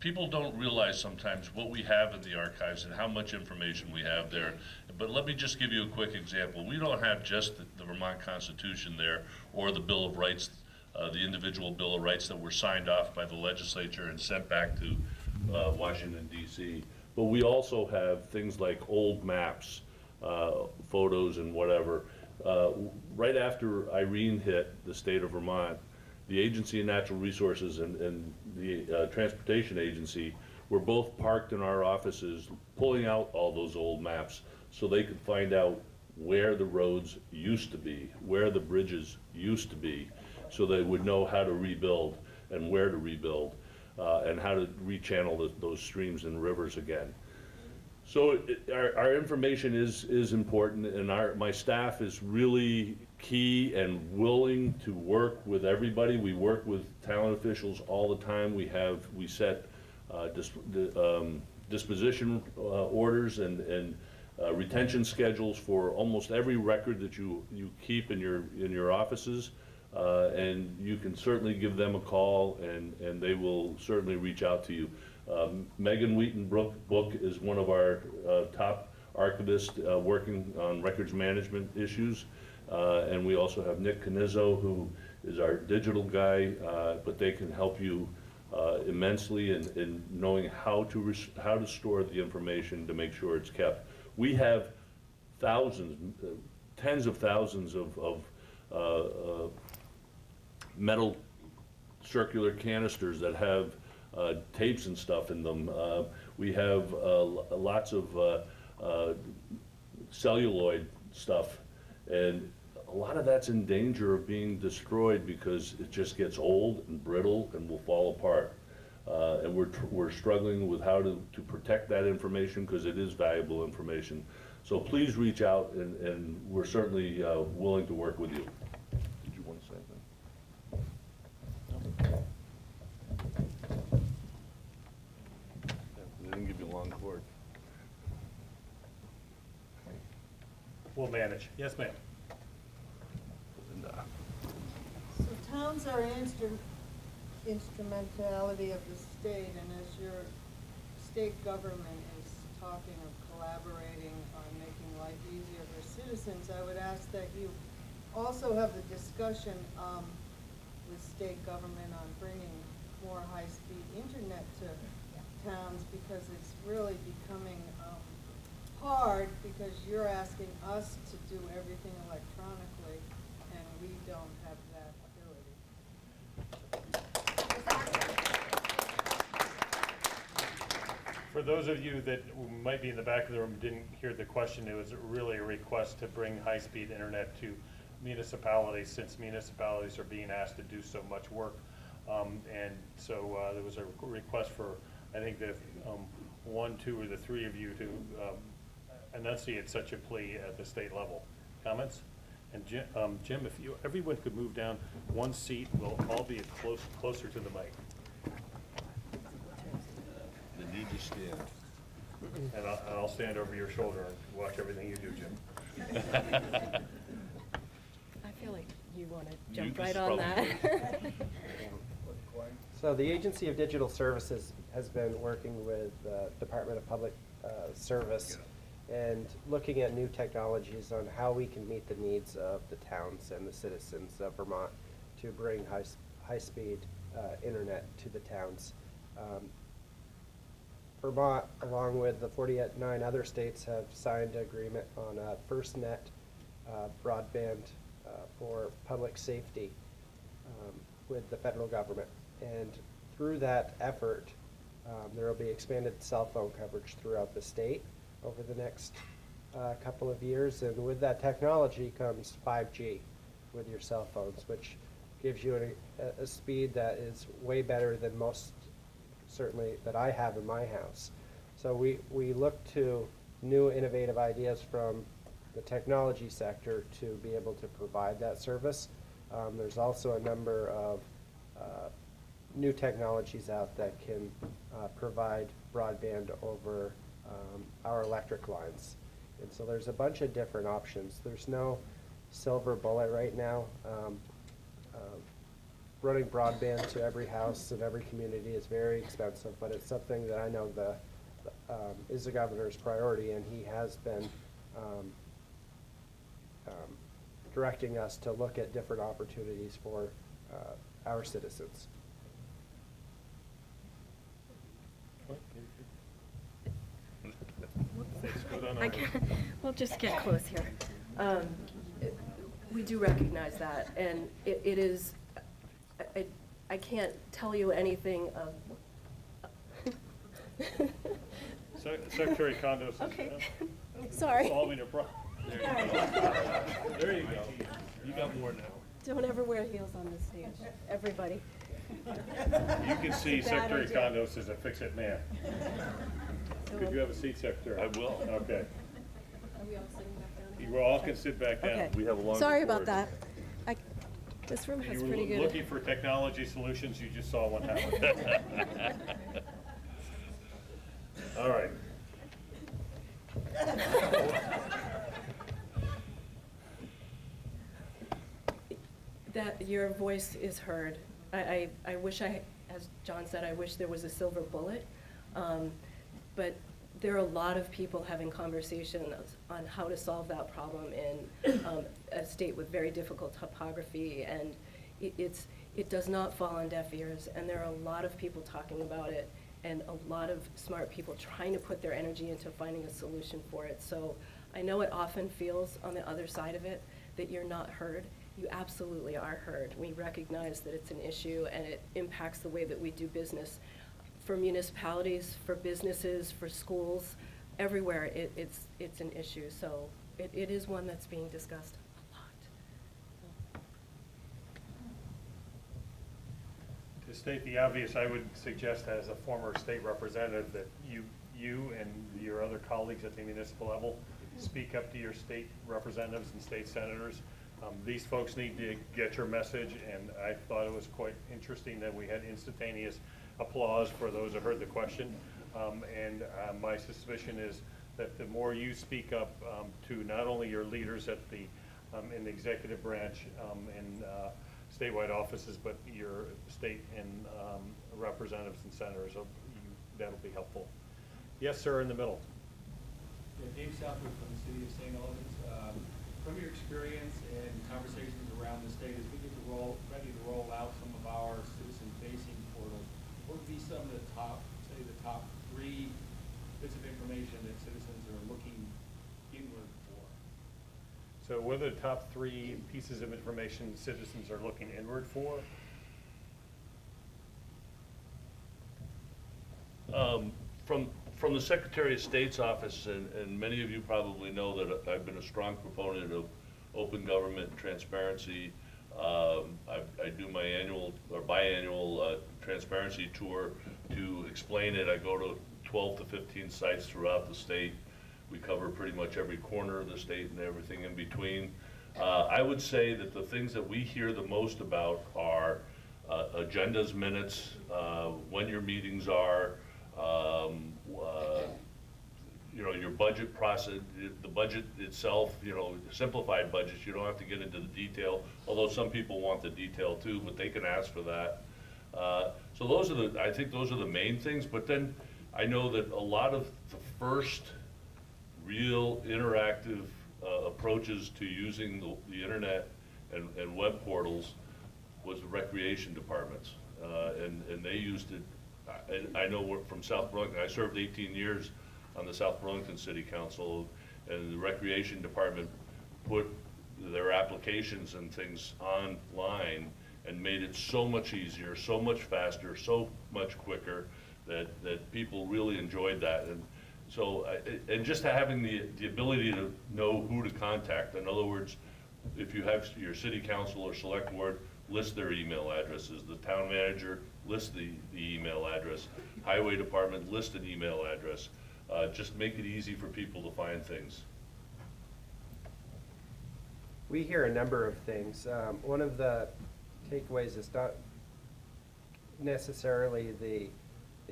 people don't realize sometimes what we have in the archives and how much information we have there. But let me just give you a quick example. We don't have just the Vermont Constitution there, or the Bill of Rights, the individual Bill of Rights that were signed off by the legislature and sent back to Washington, D.C. But we also have things like old maps, photos and whatever. Right after Irene hit the state of Vermont, the Agency of Natural Resources and the Transportation Agency were both parked in our offices, pulling out all those old maps so they could find out where the roads used to be, where the bridges used to be, so they would know how to rebuild and where to rebuild, and how to rechannel those streams and rivers again. So our information is important, and my staff is really key and willing to work with everybody. We work with town officials all the time. We set disposition orders and retention schedules for almost every record that you keep in your offices. And you can certainly give them a call, and they will certainly reach out to you. Megan Wheaton Book is one of our top archivists working on records management issues. And we also have Nick Canizzo, who is our digital guy, but they can help you immensely in knowing how to store the information to make sure it's kept. We have thousands, tens of thousands of metal circular canisters that have tapes and stuff in them. We have lots of celluloid stuff, and a lot of that's in danger of being destroyed because it just gets old and brittle and will fall apart. And we're struggling with how to protect that information because it is valuable information. So please reach out, and we're certainly willing to work with you. Did you want to say anything? They didn't give you a long cord. We'll manage. Yes, ma'am. And, So towns are instrumentality of the state, and as your state government is talking of collaborating on making life easier for citizens, I would ask that you also have the discussion with state government on bringing more high-speed internet to towns, because it's really becoming hard, because you're asking us to do everything electronically, and we don't have that ability. For those of you that might be in the back of the room, didn't hear the question, it was really a request to bring high-speed internet to municipalities, since municipalities are being asked to do so much work. And so there was a request for, I think, the one, two, or the three of you to enunciate such a plea at the state level. Comments? And Jim, if everyone could move down one seat, we'll all be closer to the mic. You need to stand. And I'll stand over your shoulder and watch everything you do, Jim. I feel like you want to You jump just right on that. So the Agency of Digital Services has been working with the Department of Public Service and looking at new technologies on how we can meet the needs of the towns and the citizens of Vermont to bring high-speed internet to the towns. Vermont, along with the 49 other states, have signed an agreement on FirstNet broadband for public safety with the federal government. And through that effort, there will be expanded cell phone coverage throughout the state over the next couple of years. And with that technology comes 5G with your cell phones, which gives you a speed that is way better than most, certainly, that I have in my house. So we look to new innovative ideas from the technology sector to be able to provide that service. There's also a number of new technologies out that can provide broadband over our electric lines. And so there's a bunch of different options. There's no silver bullet right now. Running broadband to every house in every community is very expensive, but it's something that I know is the governor's priority, and he has been directing us to look at different opportunities for our citizens. We'll just get close here. We do recognize that, and it is, I can't tell you anything of. Secretary Condos is Okay, sorry. solving a problem. There you go. You got more now. Don't ever wear heels on the stage, everybody. You can see It's a bad Secretary idea. Condos is a fix-it man. Could you have a seat, Secretary? I will. Okay. Are we all sitting back down? You all can sit back down. Okay. We have a long Sorry about report. that. This room has You pretty were good. looking for technology solutions, you just saw one happen. All right. That your voice is heard. I wish as John said, I wish there was a silver bullet. But there are a lot of people having conversations on how to solve that problem in a state with very difficult topography, and it does not fall on deaf ears, and there are a lot of people talking about it, and a lot of smart people trying to put their energy into finding a solution for it. So I know it often feels on the other side of it that you're not heard. You absolutely are heard. We recognize that it's an issue and it impacts the way that we do business. For municipalities, for businesses, for schools, everywhere it's an issue. So it is one that's being discussed a lot. To state the obvious, I would suggest as a former state representative that you and your other colleagues at the municipal level speak up to your state representatives and state senators. These folks need to get your message, and I thought it was quite interesting that we had instantaneous applause for those who heard the question. My suspicion is that the more you speak up to not only your leaders at the in the executive branch and statewide offices, but your state and representatives and senators, that'll be helpful. Yes, sir, in the middle. Yeah, Dave Southwood from the city of St. Albans. From your experience and conversations around the state, as we get ready to roll out some of our citizen-facing portals, what would be some of the top 3 bits of information that citizens are looking inward for? So what are the top 3 pieces of information citizens are looking inward for? From the Secretary of State's office, and many of you probably know that I've been a strong proponent of open government and transparency. I do my annual or biannual transparency tour to explain it. I go to 12 to 15 sites throughout the state. We cover pretty much every corner of the state and everything in between. I would say that the things that we hear the most about are agendas, minutes, when your meetings are, your budget process, the budget itself, simplified budgets, you don't have to get into the detail, although some people want the detail too, but they can ask for that. So I think those are the main things, but then I know that a lot of the first real interactive approaches to using the internet and web portals was the recreation departments, and they used it. I know we're from South Burlington. I served 18 years on the South Burlington City Council, and the Recreation Department put their applications and things online and made it so much easier, so much faster, so much quicker that people really enjoyed that. And so, and just having the ability to know who to contact. In other words, if you have your city council or select board, list their email addresses. The town manager, list the email address. Highway department, list an email address. Just make it easy for people to find things. We hear a number of things. One of the takeaways is not necessarily the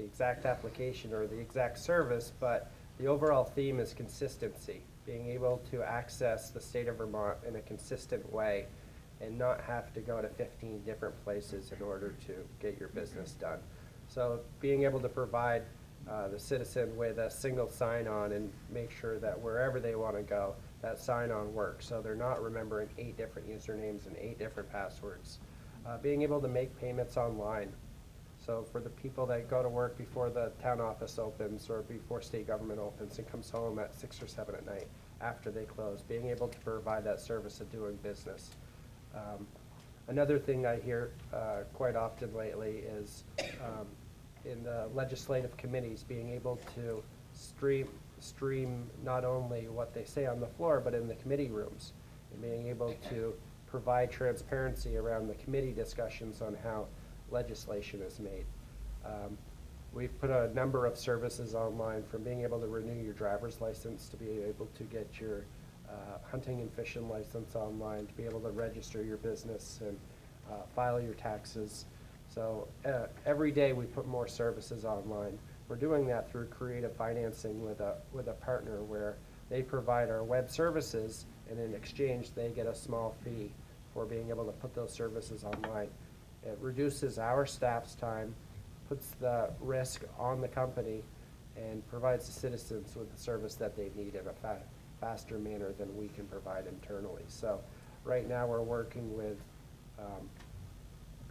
exact application or the exact service, but the overall theme is consistency, being able to access the state of Vermont in a consistent way and not have to go to 15 different places in order to get your business done. So being able to provide the citizen with a single sign-on and make sure that wherever they want to go, that sign-on works. So they're not remembering 8 different usernames and 8 different passwords. Being able to make payments online. So for the people that go to work before the town office opens or before state government opens and comes home at 6 or 7 at night after they close, being able to provide that service of doing business. Another thing I hear quite often lately is in the legislative committees, being able to stream not only what they say on the floor, but in the committee rooms, and being able to provide transparency around the committee discussions on how legislation is made. We've put a number of services online, from being able to renew your driver's license, to be able to get your hunting and fishing license online, to be able to register your business and file your taxes. So every day we put more services online. We're doing that through creative financing with a partner where they provide our web services, and in exchange they get a small fee for being able to put those services online. It reduces our staff's time, puts the risk on the company, and provides the citizens with the service that they need in a faster manner than we can provide internally. So right now we're working with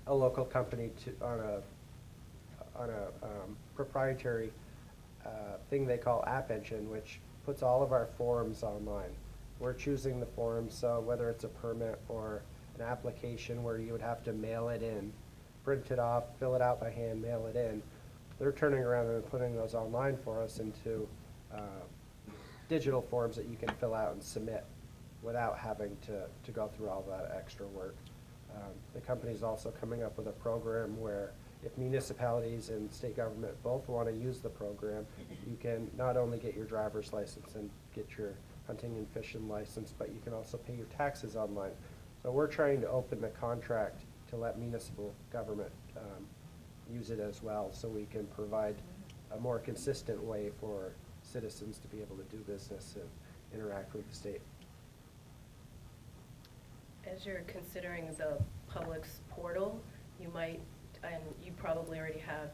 a local company on a proprietary thing they call App Engine, which puts all of our forms online. We're choosing the forms, so whether it's a permit or an application where you would have to mail it in, print it off, fill it out by hand, mail it in, they're turning around and putting those online for us into digital forms that you can fill out and submit without having to go through all that extra work. The company's also coming up with a program where if municipalities and state government both want to use the program, you can not only get your driver's license and get your hunting and fishing license, but you can also pay your taxes online. So we're trying to open the contract to let municipal government use it as well, so we can provide a more consistent way for citizens to be able to do business and interact with the state. As you're considering the public's portal, you might, and you probably already have,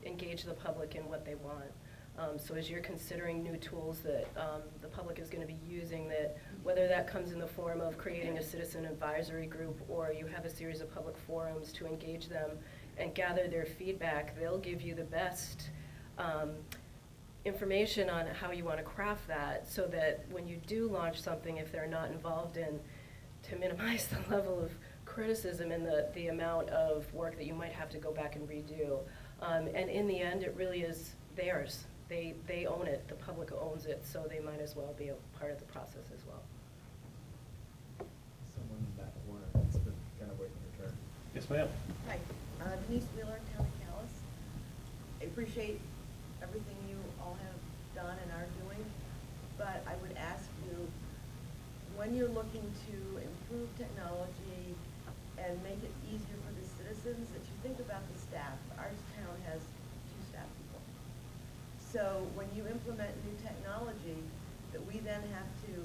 engaged the public in what they want. So as you're considering new tools that the public is going to be using, that whether that comes in the form of creating a citizen advisory group, or you have a series of public forums to engage them and gather their feedback, they'll give you the best information on how you want to craft that, so that when you do launch something, if they're not involved in, to minimize the level of criticism and the amount of work that you might have to go back and redo. And in the end, it really is theirs. They own it, the public owns it, so they might as well be a part of the process as well. Someone in that corner that's been kind of waiting their turn. Yes, ma'am. Hi, Denise Wheeler, Town of Callis. I appreciate everything you all have done and are doing, but I would ask you, when you're looking to improve technology and make it easier for the citizens, that you think about the staff. Our town has 2 staff people. So when you implement new technology that we then have to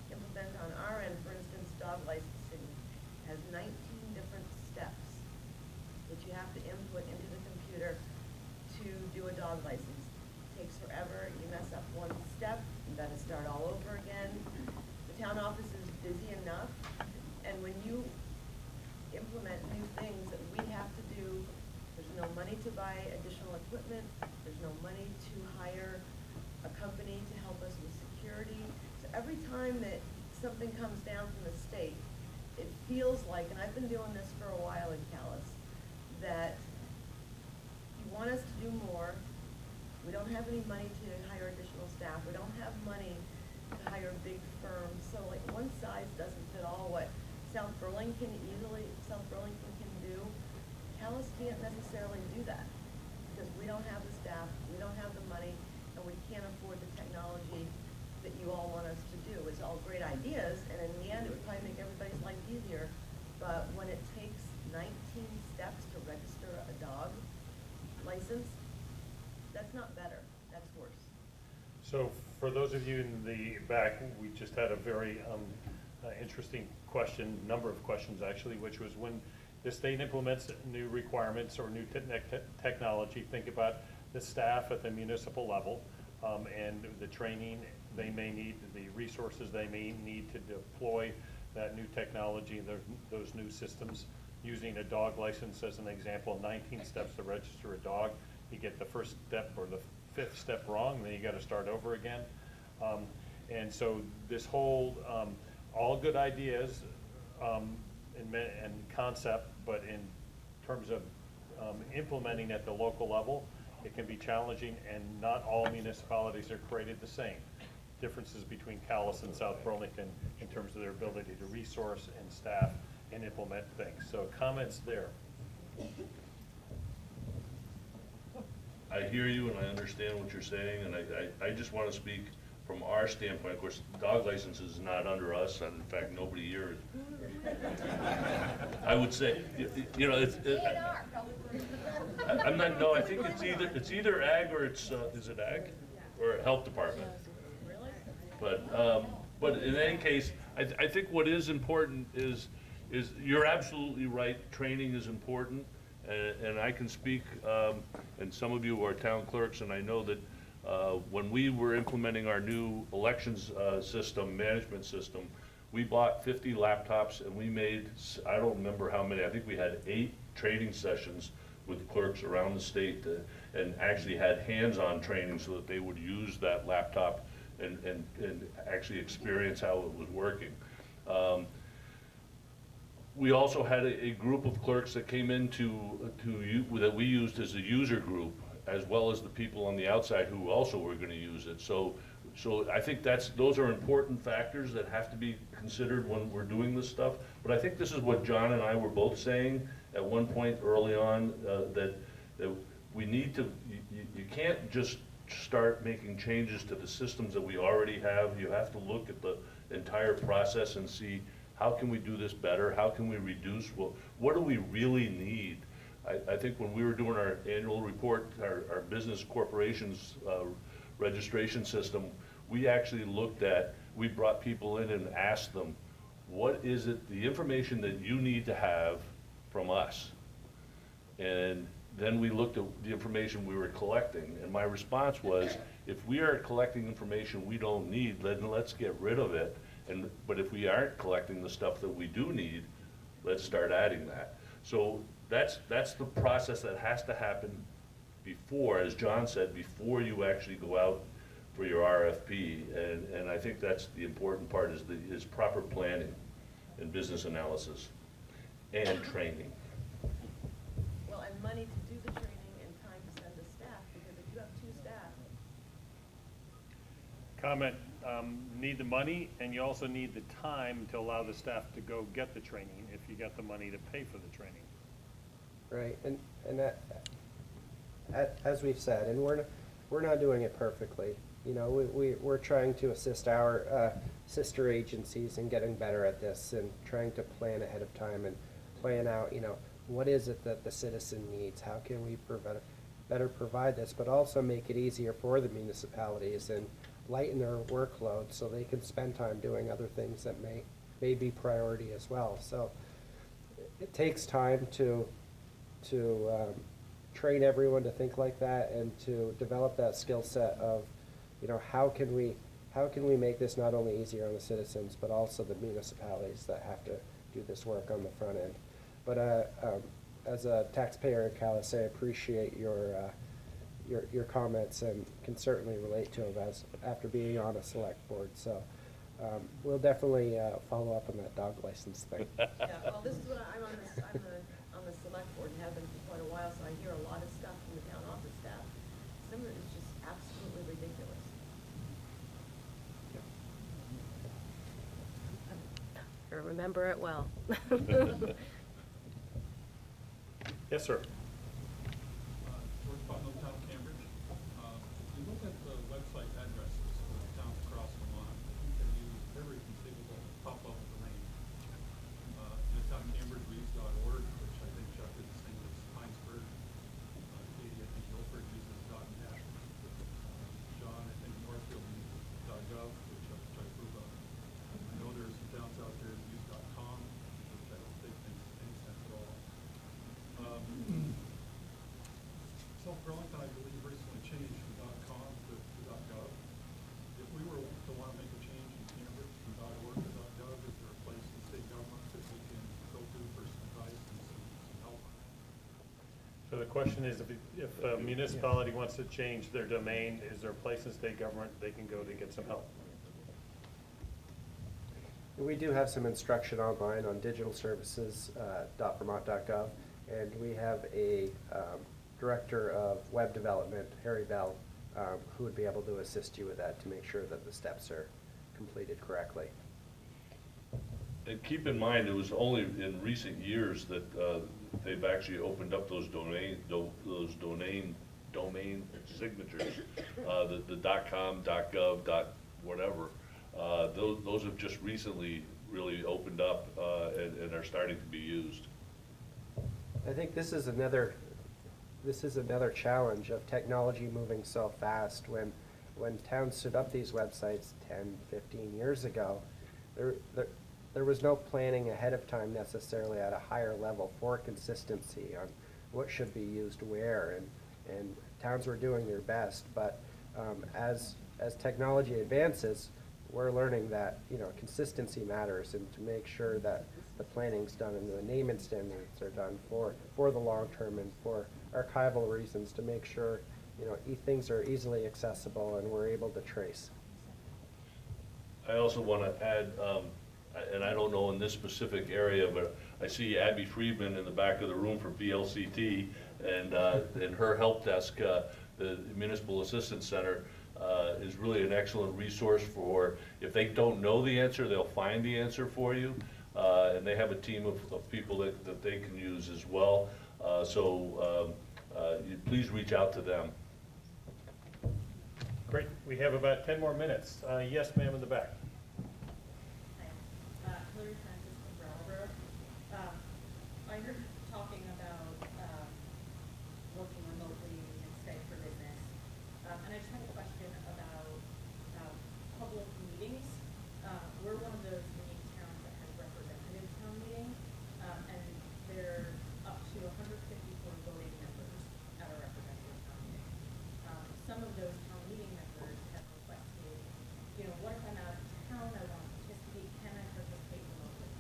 implement on our end, for instance, dog licensing has 19 different steps that you have to input into the computer to do a dog license. It takes forever. You mess up one step, you gotta start all over again. The town office is busy enough, and when you implement new things that we have to do, there's no money to buy additional equipment, there's no money to hire a company to help us with security. So every time that something comes down from the state, it feels like, and I've been doing this for a while in Callis, that you want us to do more. We don't have any money to hire additional staff. We don't have money to hire big firms. So like one size doesn't fit all. What South Burlington can do, Callis can't necessarily do that, because we don't have the staff, we don't have the money, and we can't afford the technology that you all want us to do. It's all great ideas, and in the end, it would probably make everybody's life easier. But when it takes 19 steps to register a dog license, that's not better, that's worse. So for those of you in the back, we just had a very interesting question, number of questions actually, which was when the state implements new requirements or new technology, think about the staff at the municipal level and the training they may need, the resources they may need to deploy that new technology, those new systems. Using a dog license as an example, 19 steps to register a dog. You get the first step or the 5th step wrong, then you got to start over again. And so this whole, all good ideas, in concept, but in terms of implementing at the local level, it can be challenging, and not all municipalities are created the same. Differences between Calais and South Burlington in terms of their ability to resource and staff and implement things. So comments there. I hear you and I understand what you're saying, and I just want to speak from our standpoint. Of course, dog license is not under us, and in fact, nobody here. I would say, you know, I'm not, no, I think it's either ag or is it ag? Or health department. But in any case, I think what is important is you're absolutely right, training is important. And I can speak, and some of you are town clerks, and I know that when we were implementing our new elections management system, we bought 50 laptops and we made, I don't remember how many, I think we had 8 training sessions with clerks around the state and actually had hands-on training so that they would use that laptop and actually experience how it was working. We also had a group of clerks that came into that we used as a user group, as well as the people on the outside who also were going to use it. So I think those are important factors that have to be considered when we're doing this stuff. But I think this is what John and I were both saying at one point early on, that we need to, you can't just start making changes to the systems that we already have. You have to look at the entire process and see, how can we do this better? How can we reduce? What do we really need? I think when we were doing our annual report, our business corporations registration system, we actually we brought people in and asked them, what is it, the information that you need to have from us? And then we looked at the information we were collecting, and my response was, if we are collecting information we don't need, then let's get rid of it. But if we aren't collecting the stuff that we do need, let's start adding that. So that's the process that has to happen before, as John said, before you actually go out for your RFP. And I think that's the important part, is proper planning and business analysis and training. Well, and money to do the training and time to send the staff, because if you have 2 staff, Comment, need the money, and you also need the time to allow the staff to go get the training if you got the money to pay for the training. Right, and that, as we've said, and we're not doing it perfectly. You know, we're trying to assist our sister agencies in getting better at this, and trying to plan ahead of time and plan out, you know, what is it that the citizen needs? How can we better provide this, but also make it easier for the municipalities and lighten their workload so they can spend time doing other things that may be priority as well. So it takes time to train everyone to think like that, and to develop that skill set of, you know, how can we make this not only easier on the citizens, but also the municipalities that have to do this work on the front end. But as a taxpayer in Calais, I appreciate your comments, and can certainly relate to them after being on a select board. So we'll definitely follow up on that dog license thing. yeah, well, this is what I'm on the select board and have been for quite a while, so I hear a lot of stuff from the town office staff. Some of it is just absolutely ridiculous. I remember it well. Yes, sir. George Putnam, Town of Cambridge. If you look at the website addresses for the towns across Vermont, you can use every conceivable pop-up domain. In the town of Cambridge, we use .org, which I think Chuck is the same as Heinsberg. Katie, I think Guilford uses .net. John, I think Northfield uses .gov, which I approve of. I know there's some towns out there that use .com, which I don't think makes any sense at all. South Burlington, I believe, recently changed from .com to .gov. If we were to want to make a change in Cambridge from .org to .gov, is there a place in state government that we can go to for some advice and some help on that? So the question is, if a municipality wants to change their domain, is there a place in state government they can go to get some help? We do have some instruction online on digitalservices.vermont.gov, and we have a director of web development, Harry Bell, who would be able to assist you with that to make sure that the steps are completed correctly. And keep in mind, it was only in recent years that they've actually opened up those domain signatures, the .com, .gov, whatever. Those have just recently really opened up and are starting to be used. I think this is another challenge of technology moving so fast. When towns stood up these websites 10, 15 years ago, there was no planning ahead of time necessarily at a higher level for consistency on what should be used where, and towns were doing their best. But as technology advances, we're learning that consistency matters, and to make sure that the planning's done and the name and standards are done for the long term and for archival reasons, to make sure things are easily accessible and we're able to trace. I also want to add, and I don't know in this specific area, but I see Abby Friedman in the back of the room from VLCT, and her help desk, the Municipal Assistance Center, is really an excellent resource for, if they don't know the answer, they'll find the answer for you. And they have a team of people that they can use as well. Please reach out to them. Great, we have about 10 more minutes. Yes, ma'am, in the back. Hillary Francis from Brattleboro. I heard talking about working remotely and Skype for business. And I just had a question about public meetings. We're one of those unique towns that has representative town meetings, and they're up to 154 voting members at a representative town meeting. Some of those town meeting members have requested, what if I'm out of town, I want to participate, can I participate remotely?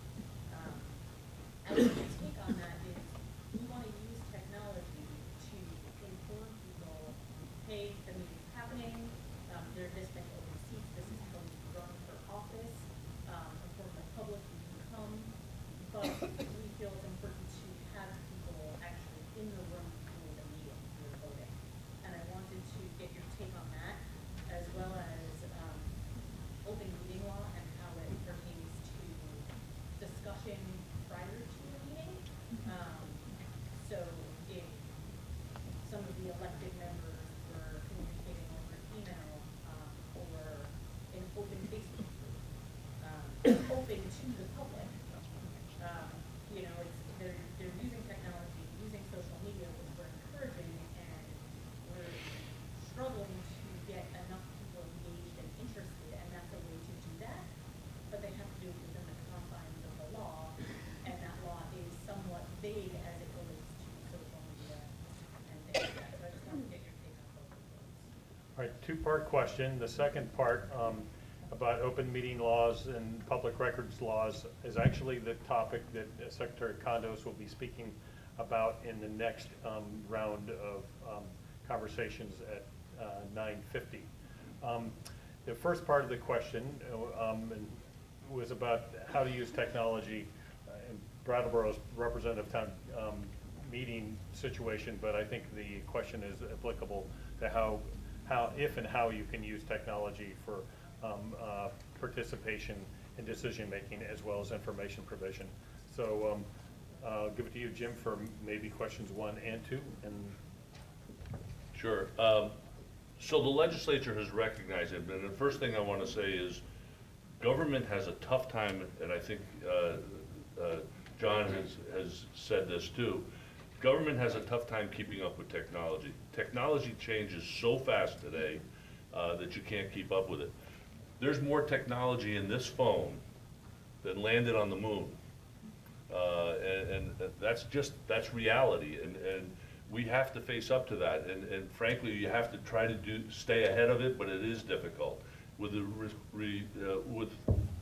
Our take on that is we want to use technology to inform people, hey, the meeting's happening, there are this many open seats, this is how we run for office, inform the public you can come, but we feel it's important to have people actually in the room during the meeting who are voting. And I wanted to get your take on that, as well as open meeting law and how it pertains to discussion prior to a meeting. So if some of the elected members were communicating over email or an open Facebook group, open to the public, they're using technology, using social media, which we're encouraging, and we're struggling to get enough people engaged and interested, and that's a way to do that, but they have to do it within the confines of the law, and that law is somewhat vague as it relates to social media and things like that. So I just wanted to get your take on both of those. All right, two-part question. The second part about open meeting laws and public records laws is actually the topic that Secretary Condos will be speaking about in the next round of conversations at 9:50. The first part of the question was about how to use technology in Brattleboro's representative town meeting situation, but I think the question is applicable to how if and how you can use technology for participation in decision-making as well as information provision. So I'll give it to you, Jim, for maybe questions 1 and 2. And Sure. So the legislature has recognized it, and the first thing I want to say is government has a tough time, and I think John has said this too. Government has a tough time keeping up with technology. Technology changes so fast today that you can't keep up with it. There's more technology in this phone than landed on the moon. And that's reality, and we have to face up to that, and frankly, you have to try to stay ahead of it, but it is difficult. With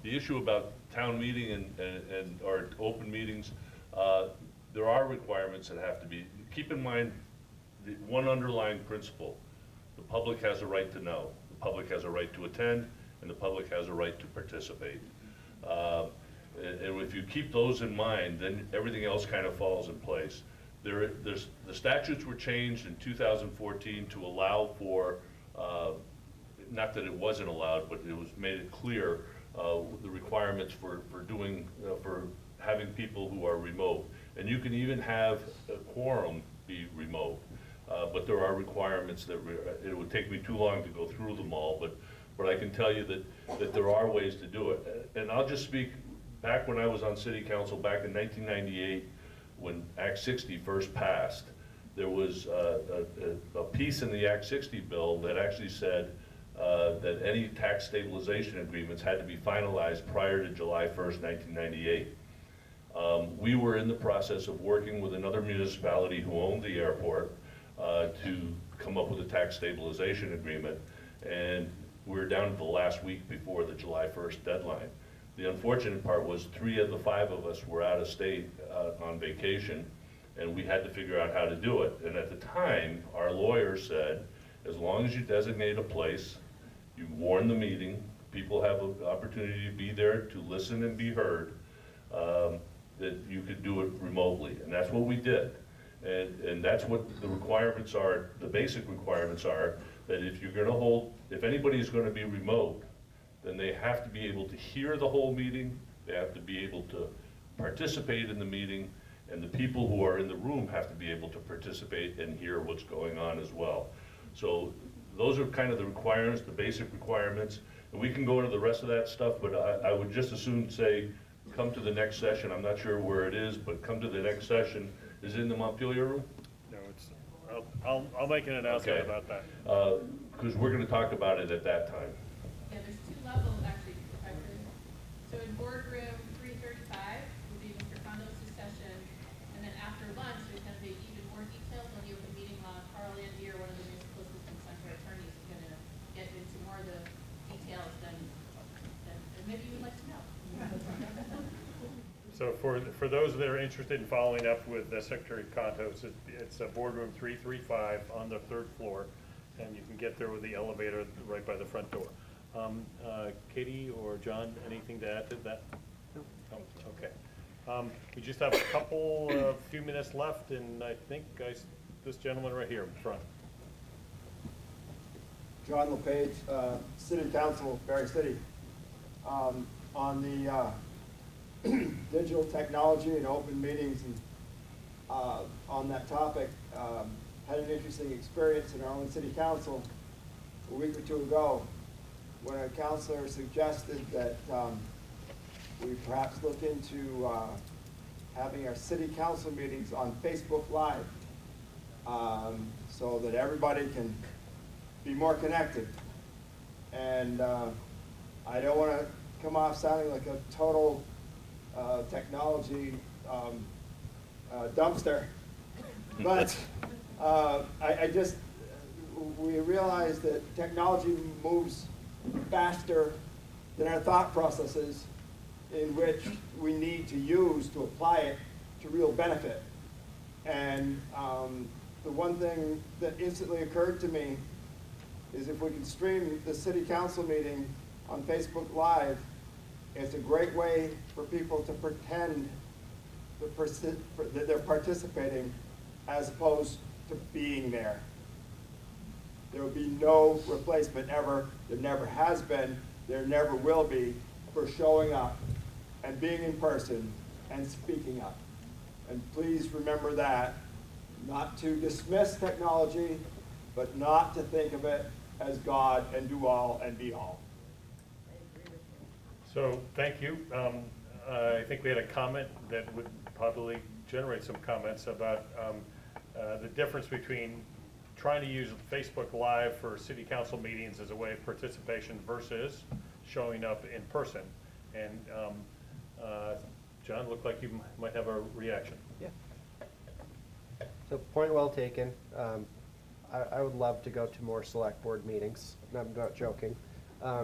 the issue about town meeting and or open meetings, there are requirements that have to be. Keep in mind the one underlying principle: the public has a right to know, the public has a right to attend, and the public has a right to participate. And if you keep those in mind, then everything else kind of falls in place. The statutes were changed in 2014 to allow for, not that it wasn't allowed, but it was made it clear, the requirements for doing, for having people who are remote. And you can even have a quorum be remote, but there are requirements that, it would take me too long to go through them all, but I can tell you that there are ways to do it. And I'll just speak, back when I was on city council, back in 1998, when Act 60 first passed, there was a piece in the Act 60 bill that actually said that any tax stabilization agreements had to be finalized prior to July 1st, 1998. We were in the process of working with another municipality who owned the airport to come up with a tax stabilization agreement, and we were down to the last week before the July 1st deadline. The unfortunate part was 3 of the 5 of us were out of state on vacation, and we had to figure out how to do it. And at the time, our lawyer said, as long as you designate a place, you warn the meeting, people have an opportunity to be there to listen and be heard, that you could do it remotely. And that's what we did. And that's what the requirements are, the basic requirements are, that if you're gonna hold, if anybody's gonna be remote, then they have to be able to hear the whole meeting, they have to be able to participate in the meeting, and the people who are in the room have to be able to participate and hear what's going on as well. So those are kind of the requirements, the basic requirements, and we can go into the rest of that stuff, but I would just as soon say, come to the next session. I'm not sure where it is, but come to the next session. Is it in the Montpelier room? No, it's, I'll make an announcement Okay. about that. Because we're gonna talk about it at that time. Yeah, there's 2 levels actually. If I could. So in boardroom 335 will be Mr. Condos' session, and then after lunch, there's gonna be even more details on the open meeting law. Carl Andier, one of the municipal assistant center attorneys, is gonna get into more of the details than maybe you would like to know. So for those that are interested in following up with Secretary Contos, it's boardroom 335 on the 3rd floor, and you can get there with the elevator right by the front door. Katie or John, anything to add to that? No. Okay. We just have a few minutes left, and I think this gentleman right here in front. John LePage, City Council, Barry City. On the digital technology and open meetings, and on that topic, had an interesting experience in our own City Council a week or 2 ago when a councilor suggested that we perhaps look into having our City Council meetings on Facebook Live so that everybody can be more connected. And I don't want to come off sounding like a total technology dumpster, but we realize that technology moves faster than our thought processes, in which we need to use to apply it to real benefit. And the one thing that instantly occurred to me is if we can stream the City Council meeting on Facebook Live, it's a great way for people to pretend that they're participating as opposed to being there. There will be no replacement ever, there never has been, there never will be, for showing up and being in person and speaking up. And please remember that, not to dismiss technology, but not to think of it as God and do all and be all. So, thank you. I think we had a comment that would probably generate some comments about the difference between trying to use Facebook Live for city council meetings as a way of participation versus showing up in person. And John, looked like you might have a reaction. Yeah. So point well taken. I would love to go to more select board meetings. I'm not joking.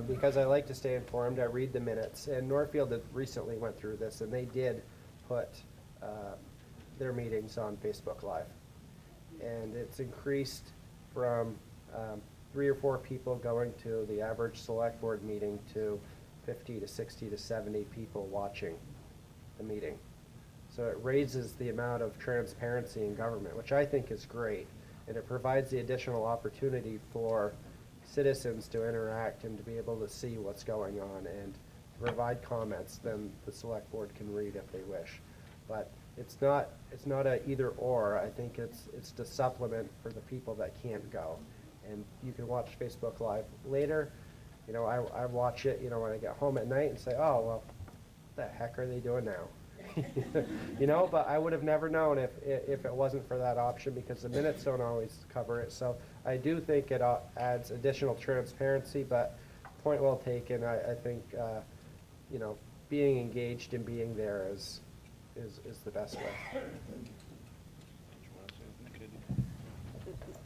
Because I like to stay informed. I read the minutes. And Northfield had recently went through this, and they did put their meetings on Facebook Live. And it's increased from 3 or 4 people going to the average select board meeting to 50 to 60 to 70 people watching the meeting. So it raises the amount of transparency in government, which I think is great. And it provides the additional opportunity for citizens to interact and to be able to see what's going on and provide comments. Then the select board can read if they wish. But it's not a either or. I think it's to supplement for the people that can't go. And you can watch Facebook Live later. You know, I watch it, you know, when I get home at night and say, oh, well, what the heck are they doing now? You know, but I would have never known if it wasn't for that option, because the minutes don't always cover it. So I do think it adds additional transparency, but point well taken. I think, you know, being engaged and being there is the best way.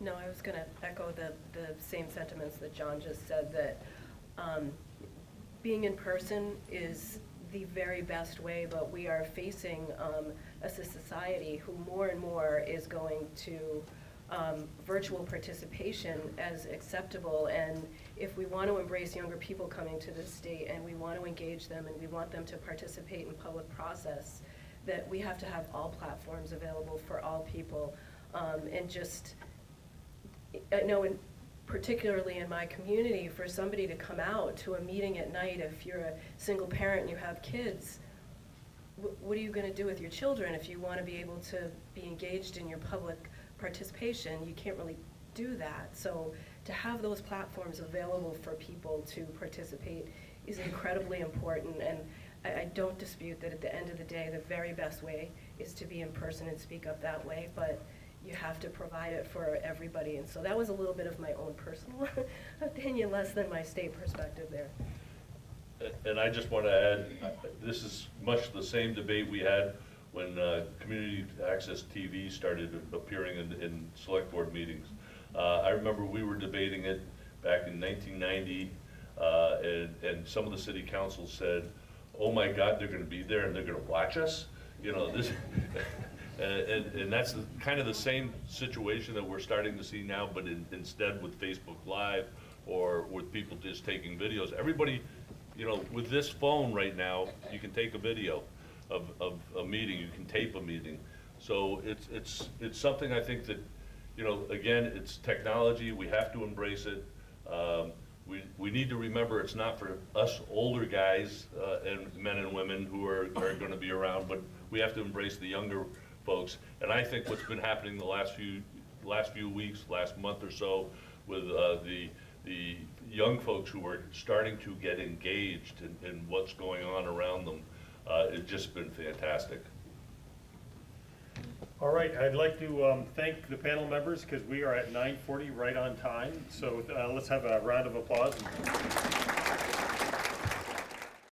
No, I was going to echo the same sentiments that John just said, that being in person is the very best way, but we are facing a society who more and more is going to virtual participation as acceptable. And if we want to embrace younger people coming to the state, and we want to engage them, and we want them to participate in public process, that we have to have all platforms available for all people. And just, I know particularly in my community, for somebody to come out to a meeting at night, if you're a single parent and you have kids, what are you going to do with your children if you want to be able to be engaged in your public participation? You can't really do that. So to have those platforms available for people to participate is incredibly important. And I don't dispute that at the end of the day, the very best way is to be in person and speak up that way, but you have to provide it for everybody. And so that was a little bit of my own personal opinion, less than my state perspective there. And I just want to add, this is much the same debate we had when community access TV started appearing in select board meetings. I remember we were debating it back in 1990, and some of the city councils said, oh my God, they're going to be there and they're going to watch us? You know, this. And that's kind of the same situation that we're starting to see now, but instead with Facebook Live or with people just taking videos. Everybody, you know, with this phone right now, you can take a video of a meeting, you can tape a meeting. So it's something I think that, you know, again, it's technology, we have to embrace it. We need to remember it's not for us older guys and men and women who are going to be around, but we have to embrace the younger folks. And I think what's been happening the last few weeks, last month or so, with the young folks who are starting to get engaged in what's going on around them, it's just been fantastic. All right, I'd like to thank the panel members, because we are at 9:40, right on time. So let's have a round of applause.